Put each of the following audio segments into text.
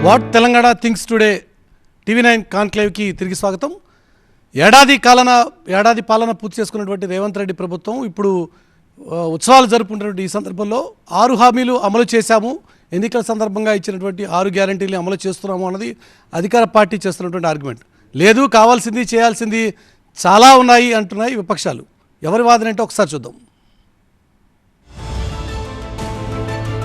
What Telangana things today TV9 కాన్క్లేవ్కి తిరిగి స్వాగతం. ఏడాది పాలన పూర్తి చేసుకున్నటువంటి రేవంత్ రెడ్డి ప్రభుత్వం ఇప్పుడు ఉత్సవాలు జరుపుకుంటున్నటువంటి ఈ సందర్భంలో 6 హామీలు అమలు చేశాము, ఎన్నికల సందర్భంగా ఇచ్చినటువంటి 6 గ్యారంటీలు అమలు చేస్తున్నాము అన్నది అధికార పార్టీ చేస్తున్నటువంటి ఆర్గ్యుమెంట్. లేదు, కావాల్సింది చేయాల్సింది చాలా ఉన్నాయి అంటున్నాయి విపక్షాలు. ఎవరి వాదన ఏంటో ఒకసారి చూద్దాం.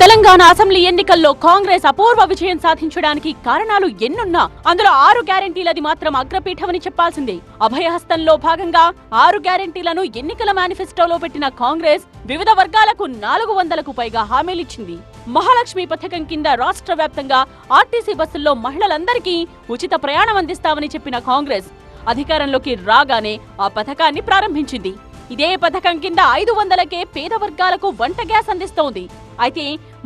తెలంగాణ అసెంబ్లీ ఎన్నికల్లో కాంగ్రెస్ అపూర్వ విజయం సాధించడానికి కారణాలు ఎన్నున్నా అందులో 6 గ్యారెంటీలది మాత్రం అగ్రపీఠమని చెప్పాల్సిందే. అభయహస్తంలో భాగంగా 6 గ్యారెంటీలను ఎన్నికల మేనిఫెస్టోలో పెట్టిన కాంగ్రెస్ వివిధ వర్గాలకు 400కు పైగా హామీలిచ్చింది. మహాలక్ష్మి పథకం కింద రాష్ట్ర వ్యాప్తంగా ఆర్టీసీ బస్సుల్లో మహిళలందరికీ ఉచిత ప్రయాణం అందిస్తామని చెప్పిన కాంగ్రెస్ అధికారంలోకి రాగానే ఆ పథకాన్ని ప్రారంభించింది. ఇదే పథకం కింద 500కే పేద వర్గాలకు వంట గ్యాస్ అందిస్తోంది. అయితే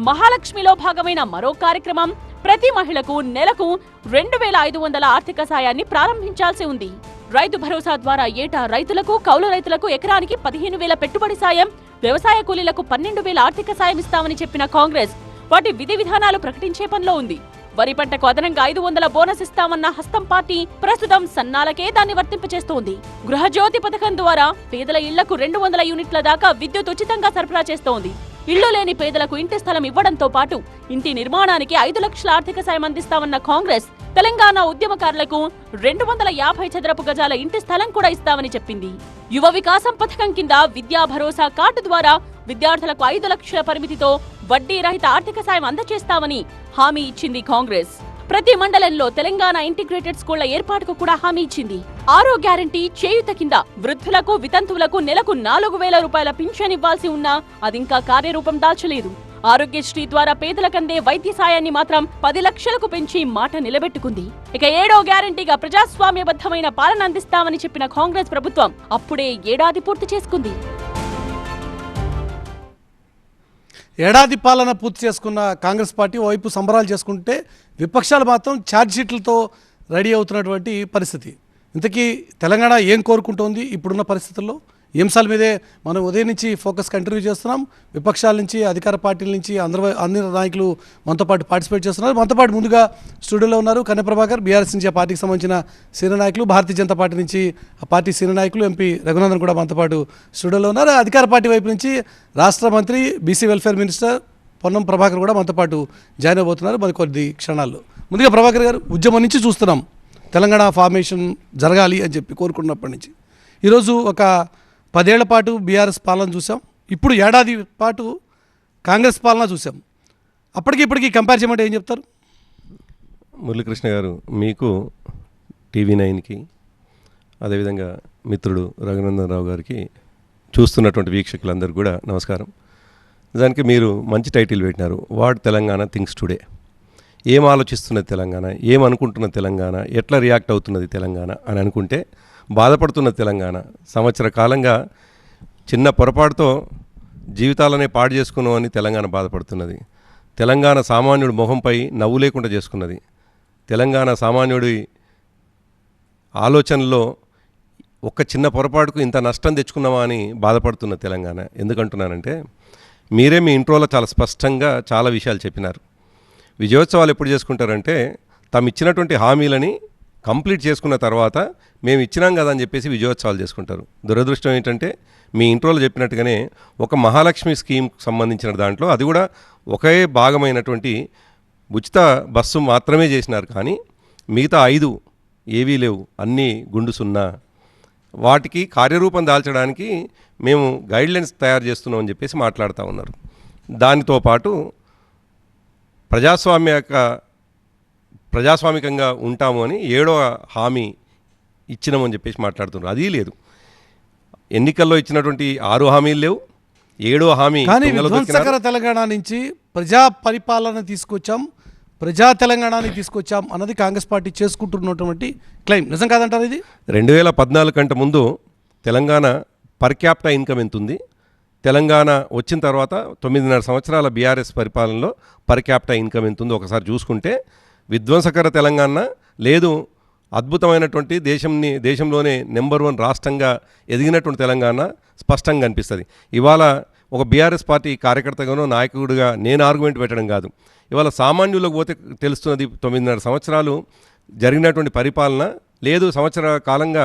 మహాలక్ష్మిలో భాగమైన మరో కార్యక్రమం ప్రతి మహిళకు నెలకు 2500 ఆర్థిక సాయాన్ని ప్రారంభించాల్సి ఉంది. రైతు భరోసా ద్వారా ఏటా రైతులకు, కౌలు రైతులకు ఎకరానికి 15,000 పెట్టుబడి సాయం, వ్యవసాయ కూలీలకు 12,000 ఆర్థిక సాయం ఇస్తామని చెప్పిన కాంగ్రెస్ వాటి విధి విధానాలు ప్రకటించే పనిలో ఉంది. వరి పంటకు అదనంగా 500 బోనస్ ఇస్తామన్న హస్తం పార్టీ ప్రస్తుతం సన్నాలకే దాన్ని వర్తింపచేస్తోంది. గృహజ్యోతి పథకం ద్వారా పేదల ఇళ్లకు 200 యూనిట్ల దాకా విద్యుత్ ఉచితంగా సరఫరా చేస్తోంది. ఇళ్లు లేని పేదలకు ఇంటి స్థలం ఇవ్వడంతో పాటు ఇంటి నిర్మాణానికి 5 లక్షల ఆర్థిక సాయం అందిస్తామన్న కాంగ్రెస్ తెలంగాణ ఉద్యమకారులకు 250 చదరపు గజాల ఇంటి స్థలం కూడా ఇస్తామని చెప్పింది. యువ వికాసం పథకం కింద విద్యా భరోసా కార్డు ద్వారా విద్యార్థులకు 5 లక్షల పరిమితితో వడ్డీ రహిత ఆర్థిక సాయం అందజేస్తామని హామీ ఇచ్చింది కాంగ్రెస్. ప్రతి మండలంలో తెలంగాణ ఇంటిగ్రేటెడ్ స్కూళ్ల ఏర్పాటుకు కూడా హామీ ఇచ్చింది. 6వ గ్యారంటీ చేయూత కింద వృద్ధులకు, వితంతువులకు నెలకు 4,000 రూపాయల పింఛన్ ఇవ్వాల్సి ఉన్నా అదింకా కార్యరూపం దాల్చలేదు. ఆరోగ్యశ్రీ ద్వారా పేదలకందే వైద్య సాయాన్ని మాత్రం 10 లక్షలకు పెంచి మాట నిలబెట్టుకుంది. ఇక 7వ గ్యారంటీగా ప్రజాస్వామ్యబద్ధమైన పాలన అందిస్తామని చెప్పిన కాంగ్రెస్ ప్రభుత్వం అప్పుడే ఏడాది పూర్తి చేసుకుంది. ఏడాది పాలన పూర్తి చేసుకున్న కాంగ్రెస్ పార్టీ వైపు సంబరాలు చేసుకుంటే విపక్షాలు మాత్రం ఛార్జ్షీట్లతో రెడీ అవుతున్నటువంటి పరిస్థితి. ఇంతకీ తెలంగాణ ఏం కోరుకుంటోంది ఇప్పుడున్న పరిస్థితుల్లో? ఈ అంశాల మీదే మనం ఉదయం నుంచి ఫోకస్ కంటిన్యూ చేస్తున్నాం. విపక్షాల నుంచి, అధికార పార్టీల నుంచి అన్ని నాయకులు మనతో పాటు పార్టిసిపేట్ చేస్తున్నారు. మనతో పాటు ముందుగా స్టూడియోలో ఉన్నారు కన్నె ప్రభాకర్, బీఆర్ఎస్ నుంచి ఆ పార్టీకి సంబంధించిన సీనియర్ నాయకులు, భారతీయ జనతా పార్టీ నుంచి ఆ పార్టీ సీనియర్ నాయకులు ఎంపీ రఘునందన్ కూడా మనతో పాటు స్టూడియోలో ఉన్నారు. అధికార పార్టీ వైపు నుంచి రాష్ట్ర మంత్రి, BC welfare minister Ponnam Prabhakar కూడా మనతో పాటు జాయిన్ అవబోతున్నారు మరి కొద్ది క్షణాల్లో. ముందుగా ప్రభాకర్ గారు, ఉద్యమం నుంచి చూస్తున్నాం తెలంగాణ ఫార్మేషన్ జరగాలి అని చెప్పి కోరుకున్నప్పటి నుంచి ఈరోజు ఒక 10 ఏళ్ల పాటు బీఆర్ఎస్ పాలన చూసాం, ఇప్పుడు ఏడాది పాటు కాంగ్రెస్ పాలన చూసాం. అప్పటికి ఇప్పటికీ కంపేర్ చేయమంటే ఏం చెప్తారు? మురళీకృష్ణ గారు, మీకు TV9కి అదేవిధంగా మిత్రుడు రఘునందన్ రావు గారికి, చూస్తున్నటువంటి వీక్షకులందరూ కూడా నమస్కారం. దానికి మీరు మంచి టైటిల్ పెట్టినారు, వాట్ తెలంగాణ థింగ్స్ టుడే. ఏం ఆలోచిస్తున్నది తెలంగాణ, ఏమనుకుంటున్న తెలంగాణ, ఎట్లా రియాక్ట్ అవుతున్నది తెలంగాణ అని అనుకుంటే బాధపడుతున్న తెలంగాణ. సంవత్సర కాలంగా చిన్న పొరపాటుతో జీవితాలనే పాడు చేసుకున్నామని తెలంగాణ బాధపడుతున్నది. తెలంగాణ సామాన్యుడి మొహంపై నవ్వు లేకుండా చేసుకున్నది. తెలంగాణ సామాన్యుడి ఆలోచనలో ఒక్క చిన్న పొరపాటుకు ఇంత నష్టం తెచ్చుకున్నామా అని బాధపడుతున్న తెలంగాణ. ఎందుకంటున్నానంటే, మీరే మీ ఇంట్రోలో చాలా స్పష్టంగా చాలా విషయాలు చెప్పినారు. విజయోత్సవాలు ఎప్పుడు చేసుకుంటారంటే, తమ ఇచ్చినటువంటి హామీలని కంప్లీట్ చేసుకున్న తర్వాత మేము ఇచ్చినాం కదా అని చెప్పేసి విజయోత్సవాలు చేసుకుంటారు. దురదృష్టం ఏంటంటే, మీ ఇంట్రోలో చెప్పినట్టుగానే ఒక మహాలక్ష్మి స్కీమ్కి సంబంధించిన దాంట్లో అది కూడా ఒకే భాగమైనటువంటి ఉచిత బస్సు మాత్రమే చేసినారు, కానీ మిగతా 5 ఏవీ లేవు, అన్నీ గుండు సున్నా. వాటికి కార్యరూపం దాల్చడానికి మేము గైడ్లైన్స్ తయారు చేస్తున్నాం అని చెప్పేసి మాట్లాడుతూ ఉన్నారు. దానితో పాటు ప్రజాస్వామికంగా ఉంటాము అని 7వ హామీ ఇచ్చినామని చెప్పేసి మాట్లాడుతున్నారు. అది లేదు. ఎన్నికల్లో ఇచ్చినటువంటి 6 హామీలు లేవు, 7వ హామీ. కానీ విధ్వంసకర తెలంగాణ నుంచి ప్రజా పరిపాలన తీసుకొచ్చాం, ప్రజా తెలంగాణని తీసుకొచ్చాం అన్నది కాంగ్రెస్ పార్టీ చేసుకుంటున్నటువంటి క్లెయిమ్ నిజం కాదంటారు ఇది? 2014 కంటే ముందు తెలంగాణ పర్ క్యాపిటా ఇన్కమ్ ఎంత ఉంది? తెలంగాణ వచ్చిన తర్వాత 9.5 సంవత్సరాల బీఆర్ఎస్ పరిపాలనలో పర్ క్యాపిటా ఇన్కమ్ ఎంత ఉందో ఒకసారి చూసుకుంటే విధ్వంసకర తెలంగాణ లేదు, అద్భుతమైనటువంటి దేశంలోనే నెంబర్ 1 రాష్ట్రంగా ఎదిగినటువంటి తెలంగాణ స్పష్టంగా కనిపిస్తుంది. ఇవాళ ఒక బీఆర్ఎస్ పార్టీ కార్యకర్తగానో నాయకుడిగా నేను ఆర్గ్యుమెంట్ పెట్టడం కాదు. ఇవాళ సామాన్యులకు పోతే తెలుస్తున్నది 9.5 సంవత్సరాలు జరిగినటువంటి పరిపాలన లేదు, సంవత్సర కాలంగా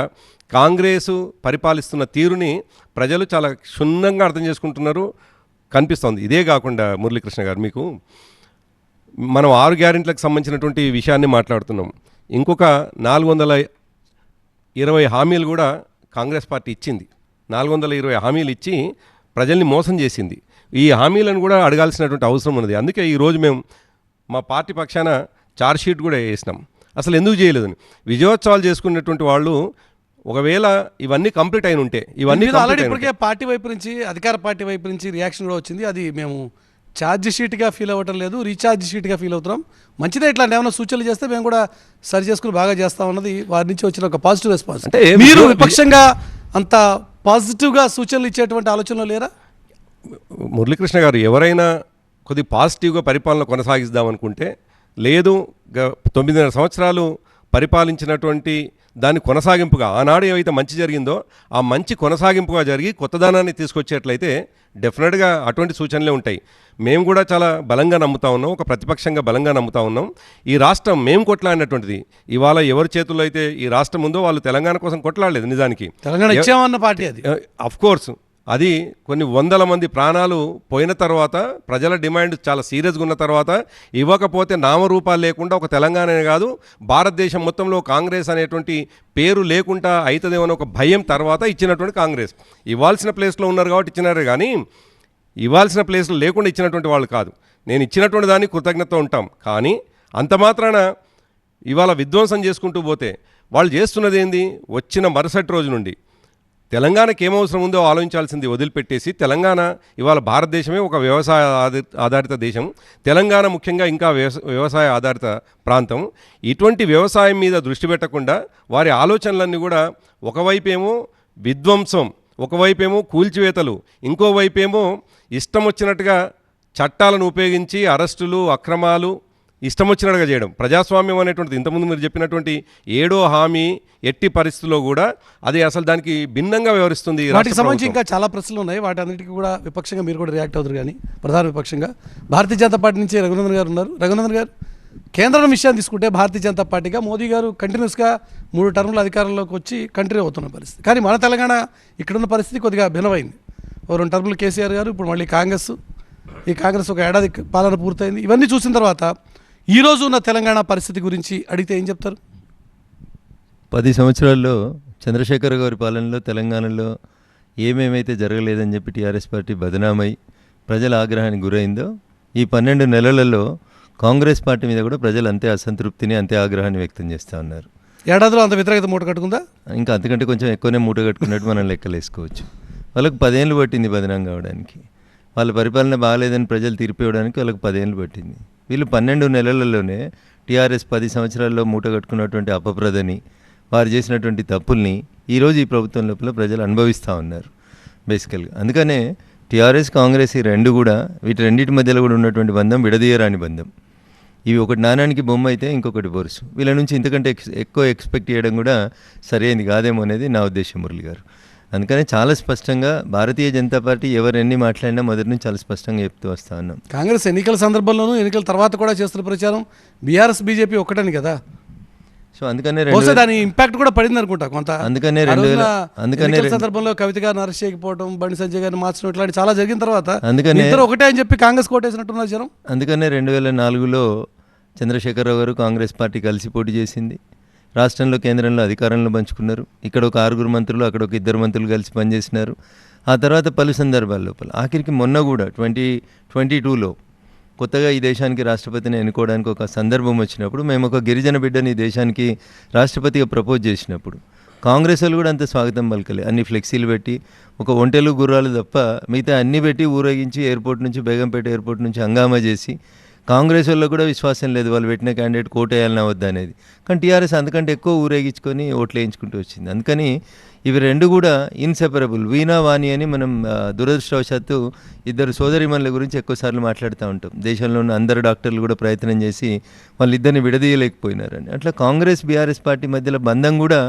కాంగ్రెసు పరిపాలిస్తున్న తీరుని ప్రజలు చాలా క్షుణ్ణంగా అర్థం చేసుకుంటున్నారు కనిపిస్తోంది. ఇదే కాకుండా మురళీకృష్ణ గారు, మీకు మనం 6 గ్యారెంటీలకు సంబంధించినటువంటి విషయాన్ని మాట్లాడుతున్నాం. ఇంకొక 420 హామీలు కూడా కాంగ్రెస్ పార్టీ ఇచ్చింది. 420 హామీలు ఇచ్చి ప్రజల్ని మోసం చేసింది. ఈ హామీలను కూడా అడగాల్సినటువంటి అవసరం ఉన్నది. అందుకే ఈరోజు మేము మా పార్టీ పక్షాన ఛార్జ్షీట్ కూడా వేసినాం. అసలు ఎందుకు చేయలేదని, విజయోత్సవాలు చేసుకున్నటువంటి వాళ్ళు ఒకవేళ ఇవన్నీ కంప్లీట్ అయిన ఉంటే, ఇవన్నీ ఆల్రెడీ ఇప్పటికే పార్టీ వైపు నుంచి, అధికార పార్టీ వైపు నుంచి రియాక్షన్ కూడా వచ్చింది. అది మేము ఛార్జ్ షీట్గా ఫీల్ అవ్వటం లేదు, రీఛార్జ్ షీట్గా ఫీల్ అవుతున్నాం. మంచిదే, ఇట్లాంటి ఏమైనా సూచనలు చేస్తే మేము కూడా సరి చేసుకుని బాగా చేస్తాం అన్నది వారి నుంచి వచ్చిన ఒక పాజిటివ్ రెస్పాన్స్. అంటే మీరు విపక్షంగా అంత పాజిటివ్గా సూచనలు ఇచ్చేటువంటి ఆలోచనలో లేరా? మురళీకృష్ణ గారు, ఎవరైనా కొద్ది పాజిటివ్గా పరిపాలన కొనసాగిద్దామనుకుంటే, లేదు 9.5 సంవత్సరాలు పరిపాలించినటువంటి దాని కొనసాగింపుగా ఆనాడు ఏవైతే మంచి జరిగిందో ఆ మంచి కొనసాగింపుగా జరిగి కొత్తదనాన్ని తీసుకొచ్చేట్లయితే డెఫినెట్గా అటువంటి సూచనలే ఉంటాయి. మేము కూడా చాలా బలంగా నమ్ముతా ఉన్నాం, ఒక ప్రతిపక్షంగా బలంగా నమ్ముతా ఉన్నాం. ఈ రాష్ట్రం మేము కొట్లాడినటువంటిది. ఇవాళ ఎవరి చేతుల్లో అయితే ఈ రాష్ట్రం ఉందో వాళ్ళు తెలంగాణ కోసం కొట్లాడలేదు. నిజానికి తెలంగాణ ఇచ్చామన్న పార్టీ అది. అఫ్కోర్స్ అది కొన్ని వందల మంది ప్రాణాలు పోయిన తర్వాత, ప్రజల డిమాండ్ చాలా సీరియస్గా ఉన్న తర్వాత, ఇవ్వకపోతే నామరూపాలు లేకుండా ఒక తెలంగాణనే కాదు భారతదేశం మొత్తంలో కాంగ్రెస్ అనేటువంటి పేరు లేకుండా అవుతుందేమో ఒక భయం తర్వాత ఇచ్చినటువంటి కాంగ్రెస్. ఇవ్వాల్సిన ప్లేస్లో ఉన్నారు కాబట్టి ఇచ్చినారే కానీ ఇవ్వాల్సిన ప్లేస్లో లేకుండా ఇచ్చినటువంటి వాళ్ళు కాదు. నేను ఇచ్చినటువంటి దాన్ని కృతజ్ఞత ఉంటాం. కానీ అంత మాత్రాన ఇవాళ విధ్వంసం చేసుకుంటూ పోతే వాళ్ళు చేస్తున్నది ఏంది? వచ్చిన మరుసటి రోజు నుండి తెలంగాణకి ఏమవసరం ఉందో ఆలోచించాల్సింది వదిలిపెట్టేసి, తెలంగాణ ఇవాళ భారతదేశమే ఒక వ్యవసాయ ఆధారిత దేశం. తెలంగాణ ముఖ్యంగా ఇంకా వ్యవసాయ ఆధారిత ప్రాంతం. ఇటువంటి వ్యవసాయం మీద దృష్టి పెట్టకుండా వారి ఆలోచనలన్నీ కూడా ఒకవైపేమో విధ్వంసం, ఒకవైపేమో కూల్చివేతలు, ఇంకోవైపేమో ఇష్టం వచ్చినట్టుగా చట్టాలను ఉపయోగించి అరెస్టులు, అక్రమాలు ఇష్టం వచ్చినట్టుగా చేయడం. ప్రజాస్వామ్యం అనేటువంటిది ఇంతకుముందు మీరు చెప్పినటువంటి 7వ హామీ ఎట్టి పరిస్థితుల్లో కూడా అది అసలు దానికి భిన్నంగా వ్యవహరిస్తుంది. వాటికి సంబంధించి ఇంకా చాలా ప్రశ్నలు ఉన్నాయి. వాటి అన్నిటికీ కూడా విపక్షంగా మీరు కూడా రియాక్ట్ అవుతారు. కానీ ప్రధాన విపక్షంగా భారతీయ జనతా పార్టీ నుంచి రఘునందన్ గారు ఉన్నారు. రఘునందన్ గారు, కేంద్రం విషయాన్ని తీసుకుంటే భారతీయ జనతా పార్టీగా మోదీ గారు కంటిన్యూస్గా 3 టర్ముల అధికారంలోకి వచ్చి కంటిన్యూ అవుతున్న పరిస్థితి. కానీ మన తెలంగాణ ఇక్కడున్న పరిస్థితి కొద్దిగా భిన్నమైంది. 2 టర్ములు కేసీఆర్ గారు, ఇప్పుడు మళ్ళీ కాంగ్రెస్. ఈ కాంగ్రెస్ ఒక ఏడాది పాలన పూర్తయింది. ఇవన్నీ చూసిన తర్వాత ఈరోజు ఉన్న తెలంగాణ పరిస్థితి గురించి అడిగితే ఏం చెప్తారు? 10 సంవత్సరాల్లో చంద్రశేఖర్ గారి పాలనలో తెలంగాణలో ఏమేమైతే జరగలేదని చెప్పి టీఆర్ఎస్ పార్టీ బదనామై ప్రజల ఆగ్రహానికి గురైందో, ఈ 12 నెలలలో కాంగ్రెస్ పార్టీ మీద కూడా ప్రజలు అంతే అసంతృప్తిని, అంతే ఆగ్రహాన్ని వ్యక్తం చేస్తూ ఉన్నారు. ఏడాదిలో అంత వ్యతిరేకత మూట కట్టుకుందా? ఇంకా అంతకంటే కొంచెం ఎక్కువనే మూట కట్టుకున్నట్టు మనం లెక్కలేసుకోవచ్చు. వాళ్ళకు 10 ఏళ్ళు పట్టింది బదనాం కావడానికి. వాళ్ళ పరిపాలన బాగాలేదని ప్రజలు తీర్పు ఇవ్వడానికి వాళ్ళకి 10 ఏళ్ళు పట్టింది. వీళ్ళు 12 నెలలలోనే టీఆర్ఎస్ 10 సంవత్సరాల్లో మూట కట్టుకున్నటువంటి అపప్రదని, వారు చేసినటువంటి తప్పుల్ని ఈరోజు ఈ ప్రభుత్వం లోపల ప్రజలు అనుభవిస్తూ ఉన్నారు బేసికల్గా. అందుకనే టీఆర్ఎస్, కాంగ్రెస్ ఈ రెండు కూడా, వీటి రెండింటి మధ్యలో కూడా ఉన్నటువంటి బంధం విడదీయరాని బంధం. ఇవి ఒకటి నాణానికి బొమ్మ అయితే ఇంకొకటి బొరుసు. వీళ్ళ నుంచి ఇంతకంటే ఎక్కువ ఎక్స్పెక్ట్ చేయడం కూడా సరైనది కాదేమో అనేది నా ఉద్దేశం మురళి గారు. అందుకని చాలా స్పష్టంగా భారతీయ జనతా పార్టీ ఎవరు ఎన్ని మాట్లాడినా మొదటి నుంచి చాలా స్పష్టంగా చెప్తూ వస్తా ఉన్నాం. కాంగ్రెస్ ఎన్నికల సందర్భంలోనూ ఎన్నికల తర్వాత కూడా చేస్తున్న ప్రచారం బీఆర్ఎస్ బీజేపీ ఒక్కటని కదా. సో అందుకనే దాని ఇంపాక్ట్ కూడా పడింది అనుకుంటా కొంత. అందుకనే సందర్భంలో కవిత గారిని అరెస్ట్ చేయకపోవడం, బండి సంజయ్ గారిని మార్చడం, ఇట్లాంటి చాలా జరిగిన తర్వాత ఇద్దరు ఒకటే అని చెప్పి కాంగ్రెస్ కోటేసినట్టున్నారు జనం. అందుకనే 2004లో చంద్రశేఖరరావు గారు కాంగ్రెస్ పార్టీ కలిసి పోటీ చేసింది. రాష్ట్రంలో, కేంద్రంలో అధికారంలో పంచుకున్నారు. ఇక్కడ ఒక 6 మంత్రులు, అక్కడ ఒక 2 మంత్రులు కలిసి పనిచేసినారు. ఆ తర్వాత పలు సందర్భాల లోపల ఆఖరికి మొన్న కూడా 2022లో కొత్తగా ఈ దేశానికి రాష్ట్రపతిని ఎన్నుకోవడానికి ఒక సందర్భం వచ్చినప్పుడు, మేము ఒక గిరిజన బిడ్డని ఈ దేశానికి రాష్ట్రపతిగా ప్రపోజ్ చేసినప్పుడు కాంగ్రెస్ వాళ్ళు కూడా అంత స్వాగతం పలకలే. అన్ని ఫ్లెక్సీలు పెట్టి, ఒక ఒంటెలు గుర్రాలు తప్ప మిగతా అన్నీ పెట్టి ఊరేగించి ఎయిర్పోర్ట్ నుంచి, బేగంపేట ఎయిర్పోర్ట్ నుంచి హంగామా చేసి కాంగ్రెస్ వాళ్ళు కూడా విశ్వాసం లేదు వాళ్ళు పెట్టిన క్యాండిడేట్ కోటేయాలన్నా వద్దా అనేది. కానీ టీఆర్ఎస్ అంతకంటే ఎక్కువ ఊరేగించుకొని ఓట్లు వేయించుకుంటూ వచ్చింది. అందుకని ఇవి రెండు కూడా ఇన్సెపరబుల్. వీణా వాణి అని మనం దురదృష్టవశాత్తు ఇద్దరు సోదరిమణుల గురించి ఎక్కువసార్లు మాట్లాడుతూ ఉంటాం. దేశంలో ఉన్న అందరు డాక్టర్లు కూడా ప్రయత్నం చేసి వాళ్ళిద్దరిని విడదీయలేకపోయినారని. అట్లా కాంగ్రెస్ బీఆర్ఎస్ పార్టీ మధ్యలో బంధం కూడా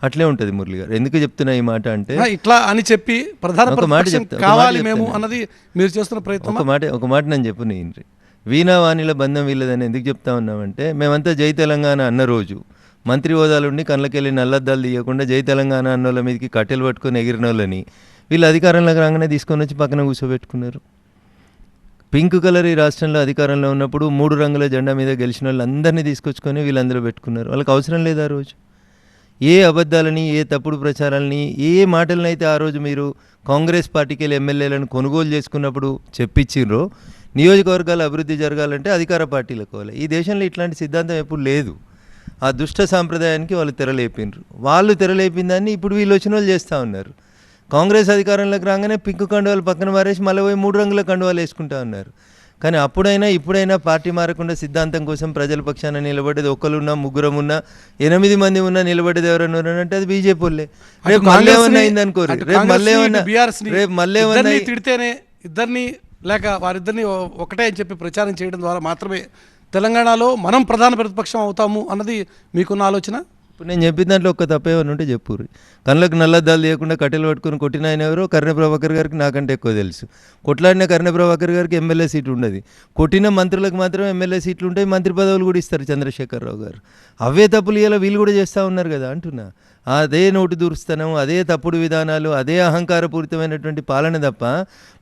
అట్లే ఉంటుంది. మురళి గారు ఎందుకు చెప్తున్నా ఈ మాట అంటే, ఇట్లా అని చెప్పి ప్రధాన ఒక మాట ప్రతిపక్షం చెప్తా, కావాలి మేము అన్నది మీరు చేస్తున్న ప్రయత్నం. ఒక మాట నేను చెప్పు నేను వీణా వాణిల బంధం వీళ్ళదని ఎందుకు చెప్తా ఉన్నామంటే, మేమంతా జై తెలంగాణ అన్న రోజు మంత్రి హోదాలుండి కళ్ళకెళ్ళి నల్లద్దాలు తీయకుండా జై తెలంగాణ అన్నోళ్ళ మీదకి కట్టెలు పట్టుకొని ఎగిరిన వాళ్ళని వీళ్ళు అధికారంలోకి రాగానే తీసుకొని వచ్చి పక్కన కూర్చోబెట్టుకున్నారు. పింక్ కలర్ ఈ రాష్ట్రంలో అధికారంలో ఉన్నప్పుడు 3 రంగుల జెండా మీద గెలిచిన వాళ్ళందరినీ తీసుకొచ్చుకొని వీళ్ళందరూ పెట్టుకున్నారు. వాళ్ళకి అవసరం లేదు ఆ రోజు. ఏ అబద్ధాలని, ఏ తప్పుడు ప్రచారాలని, ఏ మాటలను అయితే ఆ రోజు మీరు కాంగ్రెస్ పార్టీకి వెళ్ళి ఎమ్మెల్యేలను కొనుగోలు చేసుకున్నప్పుడు చెప్పించిర్రో, నియోజకవర్గాల అభివృద్ధి జరగాలంటే అధికార పార్టీలకు కావాలి. ఈ దేశంలో ఇట్లాంటి సిద్ధాంతం ఎప్పుడు లేదు. ఆ దుష్ట సాంప్రదాయానికి వాళ్ళు తెరలేపినారు. వాళ్ళు తెరలేపిన దాన్ని ఇప్పుడు వీళ్ళు వచ్చిన వాళ్ళు చేస్తూ ఉన్నారు. కాంగ్రెస్ అధికారంలోకి రాగానే పింక్ కండువాలు పక్కన మారేసి మళ్ళీ పోయి 3 రంగుల కండువాలు వేసుకుంటా ఉన్నారు. కానీ అప్పుడైనా ఇప్పుడైనా పార్టీ మారకుండా సిద్ధాంతం కోసం ప్రజల పక్షాన నిలబడేది ఒకరున్నా, ముగ్గురమున్నా, 8 మంది ఉన్నా నిలబడేది ఎవరన్నా అంటే అది బీజేపీ వాళ్ళే. రేపు మళ్ళీ ఏమన్నా అయిందనుకోరు, రేపు మళ్ళీ ఏమన్నా తిడితేనే ఇద్దరిని లేక వారిద్దరిని ఒకటే అని చెప్పి ప్రచారం చేయడం ద్వారా మాత్రమే తెలంగాణలో మనం ప్రధాన ప్రతిపక్షం అవుతాము అన్నది మీకున్న ఆలోచన. ఇప్పుడు నేను చెప్పిన దాంట్లో ఒక్క తప్పేమని ఉంటే చెప్పుర్రి. కళ్ళకు నల్లద్దాలు తీయకుండా కట్టెలు పట్టుకుని కొట్టిన ఆయన ఎవరో కర్ణ ప్రభాకర్ గారికి నాకంటే ఎక్కువ తెలుసు. కొట్లాడిన కర్ణ ప్రభాకర్ గారికి ఎమ్మెల్యే సీటు ఉండదు. కొట్టిన మంత్రులకు మాత్రం ఎమ్మెల్యే సీట్లు ఉంటాయి, మంత్రి పదవులు కూడా ఇస్తారు చంద్రశేఖరరావు గారు. అవే తప్పులు ఇలా వీళ్ళు కూడా చేస్తూ ఉన్నారు కదా అంటున్నా. అదే నోటు దూరుస్తనం, అదే తప్పుడు విధానాలు, అదే అహంకారపూరితమైనటువంటి పాలన తప్ప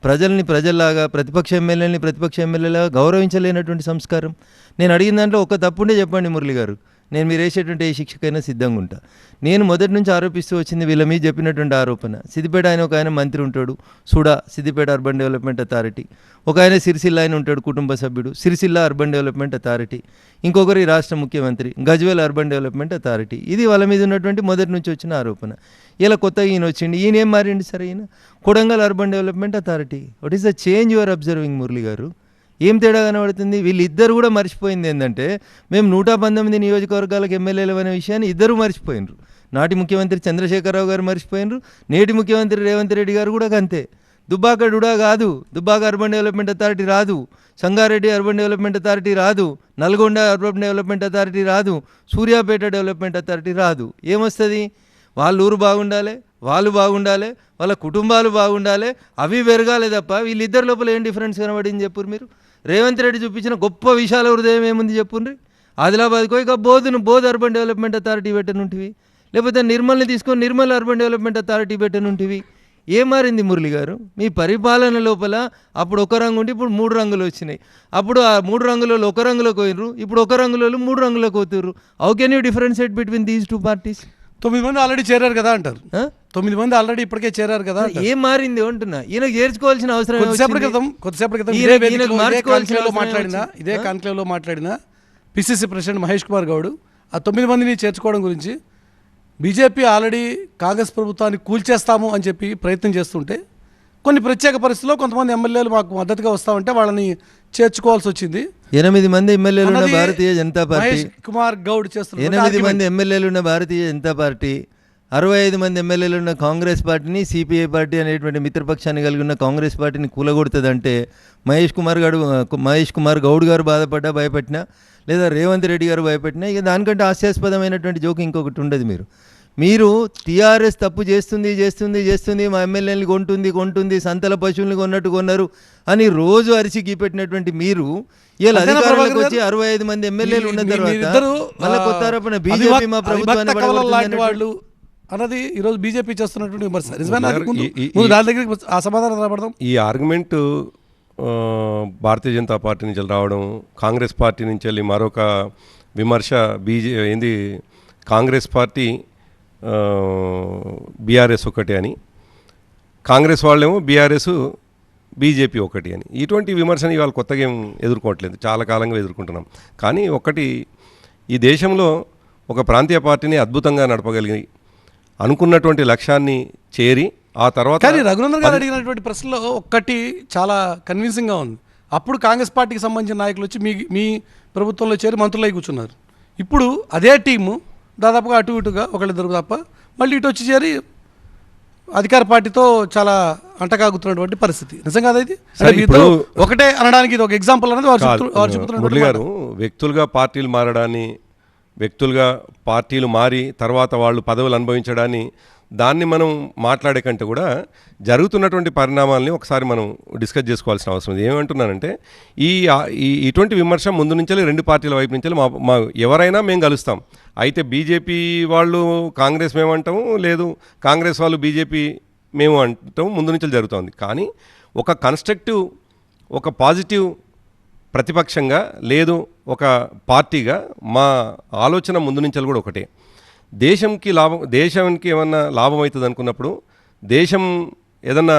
ప్రజల్ని ప్రజల్లాగా, ప్రతిపక్ష ఎమ్మెల్యేలని ప్రతిపక్ష ఎమ్మెల్యేలాగా గౌరవించలేనటువంటి సంస్కారం. నేను అడిగిన దాంట్లో ఒక తప్పుండే చెప్పండి మురళి గారు, నేను మీరు వేసేటువంటి ఏ శిక్షకైనా సిద్ధంగా ఉంటా. నేను మొదటి నుంచి ఆరోపిస్తూ వచ్చింది వీళ్ళ మీద చెప్పినటువంటి ఆరోపణ. సిద్దిపేట ఒక ఆయన మంత్రి ఉంటాడు, SUDA Siddipet urban development authority. ఒక ఆయన సిరిసిల్ల ఆయన ఉంటాడు, కుటుంబ సభ్యుడు, సిరిసిల్ల అర్బన్ డెవలప్మెంట్ అథారిటీ. ఇంకొకరు ఈ రాష్ట్ర ముఖ్యమంత్రి, గజ్వేల్ అర్బన్ డెవలప్మెంట్ అథారిటీ. ఇది వాళ్ళ మీద ఉన్నటువంటి మొదటి నుంచి వచ్చిన ఆరోపణ. ఇలా కొత్తగా ఈయన వచ్చింది, ఈయన ఏం మారిండి సరే, ఈయన Kodangal urban development authority. What is the change you are observing Murali garu? ఏం తేడా కనబడుతుంది? వీళ్ళిద్దరు కూడా మర్చిపోయింది ఏంటంటే, మేము 119 నియోజకవర్గాలకు ఎమ్మెల్యేలు అనే విషయాన్ని ఇద్దరు మర్చిపోయినరు. నాటి ముఖ్యమంత్రి చంద్రశేఖరరావు గారు మర్చిపోయినరు, నేటి ముఖ్యమంత్రి రేవంత్ రెడ్డి గారు కూడా అంతే. దుబ్బాక డుడా కాదు, దుబ్బాక అర్బన్ డెవలప్మెంట్ అథారిటీ రాదు, సంగారెడ్డి అర్బన్ డెవలప్మెంట్ అథారిటీ రాదు, నల్గొండ అర్బన్ డెవలప్మెంట్ అథారిటీ రాదు, సూర్యాపేట డెవలప్మెంట్ అథారిటీ రాదు. ఏమొస్తుంది? వాళ్ళ ఊరు బాగుండాలి, వాళ్ళు బాగుండాలి, వాళ్ళ కుటుంబాలు బాగుండాలి, అవి పెరగాలి తప్ప వీళ్ళిద్దరి లోపల ఏం డిఫరెన్స్ కనబడింది చెప్పురు మీరు? రేవంత్ రెడ్డి చూపించిన గొప్ప విశాల హృదయం ఏముంది చెప్పుండ్రి? ఆదిలాబాద్కో ఇక బోధ్ అర్బన్ డెవలప్మెంట్ అథారిటీ పెట్టనుంటివి, లేకపోతే నిర్మల్ని తీసుకొని నిర్మల్ అర్బన్ డెవలప్మెంట్ అథారిటీ పెట్టనుంటివి. ఏం మారింది మురళి గారు? మీ పరిపాలన లోపల అప్పుడు ఒక రంగు ఉండి ఇప్పుడు 3 రంగులు వచ్చినాయి. అప్పుడు ఆ 3 రంగులలో ఒక రంగులోకి పోయినరు, ఇప్పుడు ఒక రంగులలో 3 రంగులోకి పోతుర్రు. How can you differentiate between these 2 parties? 9 మంది ఆల్రెడీ చేరారు కదా అంటారు. 9 మంది ఆల్రెడీ ఇప్పటికే చేరారు కదా. ఏం మారింది అంటున్నా? ఈయనకు చేర్చుకోవాల్సిన అవసరం కొద్దిసేపటి క్రితం ఇదే కాన్క్లేవ్ లో మాట్లాడిన పిసిసి ప్రెసిడెంట్ మహేష్ కుమార్ గౌడ్ ఆ 9 మందిని చేర్చుకోవడం గురించి బీజేపీ ఆల్రెడీ కాంగ్రెస్ ప్రభుత్వాన్ని కూల్చేస్తాము అని చెప్పి ప్రయత్నం చేస్తుంటే కొన్ని ప్రత్యేక పరిస్థితుల్లో కొంతమంది ఎమ్మెల్యేలు మాకు మద్దతుగా వస్తామంటే వాళ్ళని చేర్చుకోవాల్సి వచ్చింది. 8 మంది ఎమ్మెల్యేలు ఉన్న భారతీయ జనతా పార్టీ, మహేష్ కుమార్ గౌడ్ చేస్తున్నారు. 8 మంది ఎమ్మెల్యేలు ఉన్న భారతీయ జనతా పార్టీ, 65 మంది ఎమ్మెల్యేలు ఉన్న కాంగ్రెస్ పార్టీని, సిపిఐ పార్టీ అనేటువంటి మిత్రపక్షాన్ని కలిగి ఉన్న కాంగ్రెస్ పార్టీని కూలగొడుతుందంటే మహేష్ కుమార్ గౌడ్ గారు బాధపడ్డా, భయపెట్టినా, లేదా రేవంత్ రెడ్డి గారు భయపెట్టినా, ఇక దానికంటే హాస్యాస్పదమైనటువంటి జోక్ ఇంకొకటి ఉండదు. మీరు టీఆర్ఎస్ తప్పు చేస్తుంది మా ఎమ్మెల్యేని కొంటుంది సంతల పశువుల్ని కొన్నట్టు కొన్నారు అని రోజు అరిచి గీపెట్టినటువంటి మీరు ఇలా అధికారంలోకి వచ్చి 65 మంది ఎమ్మెల్యేలు ఉన్న తర్వాత మళ్ళీ కొత్త ఆరోపణ బీజేపీ మా ప్రభుత్వాన్ని వాళ్ళు అన్నది ఈరోజు బీజేపీ చేస్తున్నటువంటి విమర్శ. దాని దగ్గరికి ఆ సమాధానం రాబడదాం. ఈ ఆర్గ్యుమెంట్ భారతీయ జనతా పార్టీ నుంచి రావడం, కాంగ్రెస్ పార్టీ నుంచి వెళ్ళి మరొక విమర్శ కాంగ్రెస్ పార్టీ బీఆర్ఎస్ ఒకటి అని, కాంగ్రెస్ వాళ్ళేమో బీఆర్ఎస్ బీజేపీ ఒకటి అని. ఇటువంటి విమర్శని ఇవాళ కొత్తగా ఏం ఎదుర్కోవట్లేదు, చాలా కాలంగా ఎదుర్కొంటున్నాం. కానీ ఒకటి, ఈ దేశంలో ఒక ప్రాంతీయ పార్టీని అద్భుతంగా నడపగలిగి అనుకున్నటువంటి లక్ష్యాన్ని చేరి ఆ తర్వాత కానీ రఘునందన్ గారు అడిగినటువంటి ప్రశ్నలో ఒక్కటి చాలా కన్విన్సింగ్గా ఉంది. అప్పుడు కాంగ్రెస్ పార్టీకి సంబంధించిన నాయకులు వచ్చి మీ ప్రభుత్వంలో చేరి మంత్రులై కూర్చున్నారు. ఇప్పుడు అదే టీము దాదాపుగా అటు ఇటుగా ఒకళ్ళిద్దరు తప్ప మళ్ళీ ఇటు వచ్చి చేరి అధికార పార్టీతో చాలా అంటకాగుతున్నటువంటి పరిస్థితి. నిజం కాదా ఇది? సరే, ఇప్పుడు ఒకటే అనడానికి ఇది ఒక ఎగ్జాంపుల్ అనేది వారు మురళి చెబుతున్నారు. గారు వ్యక్తులుగా పార్టీలు మారడాన్ని, వ్యక్తులుగా పార్టీలు మారి తర్వాత వాళ్ళు పదవులు అనుభవించడాన్ని, దాన్ని మనం మాట్లాడే కంటే కూడా జరుగుతున్నటువంటి పరిణామాలని ఒకసారి మనం డిస్కస్ చేసుకోవాల్సిన అవసరం ఉంది. ఏమంటున్నానంటే ఇటువంటి విమర్శ ముందు నుంచే రెండు పార్టీల వైపు నుంచి మా ఎవరైనా మేము కలుస్తాం. అయితే బీజేపీ వాళ్ళు కాంగ్రెస్ మేము అంటాము, లేదు కాంగ్రెస్ వాళ్ళు బీజేపీ మేము అంటాము, ముందు నుంచి జరుగుతుంది. కానీ ఒక కన్స్ట్రక్టివ్, ఒక పాజిటివ్ ప్రతిపక్షంగా, లేదు ఒక పార్టీగా మా ఆలోచన ముందు నుంచి కూడా ఒకటే. దేశానికి ఏమన్నా లాభం అవుతుంది అనుకున్నప్పుడు, దేశం ఏదన్నా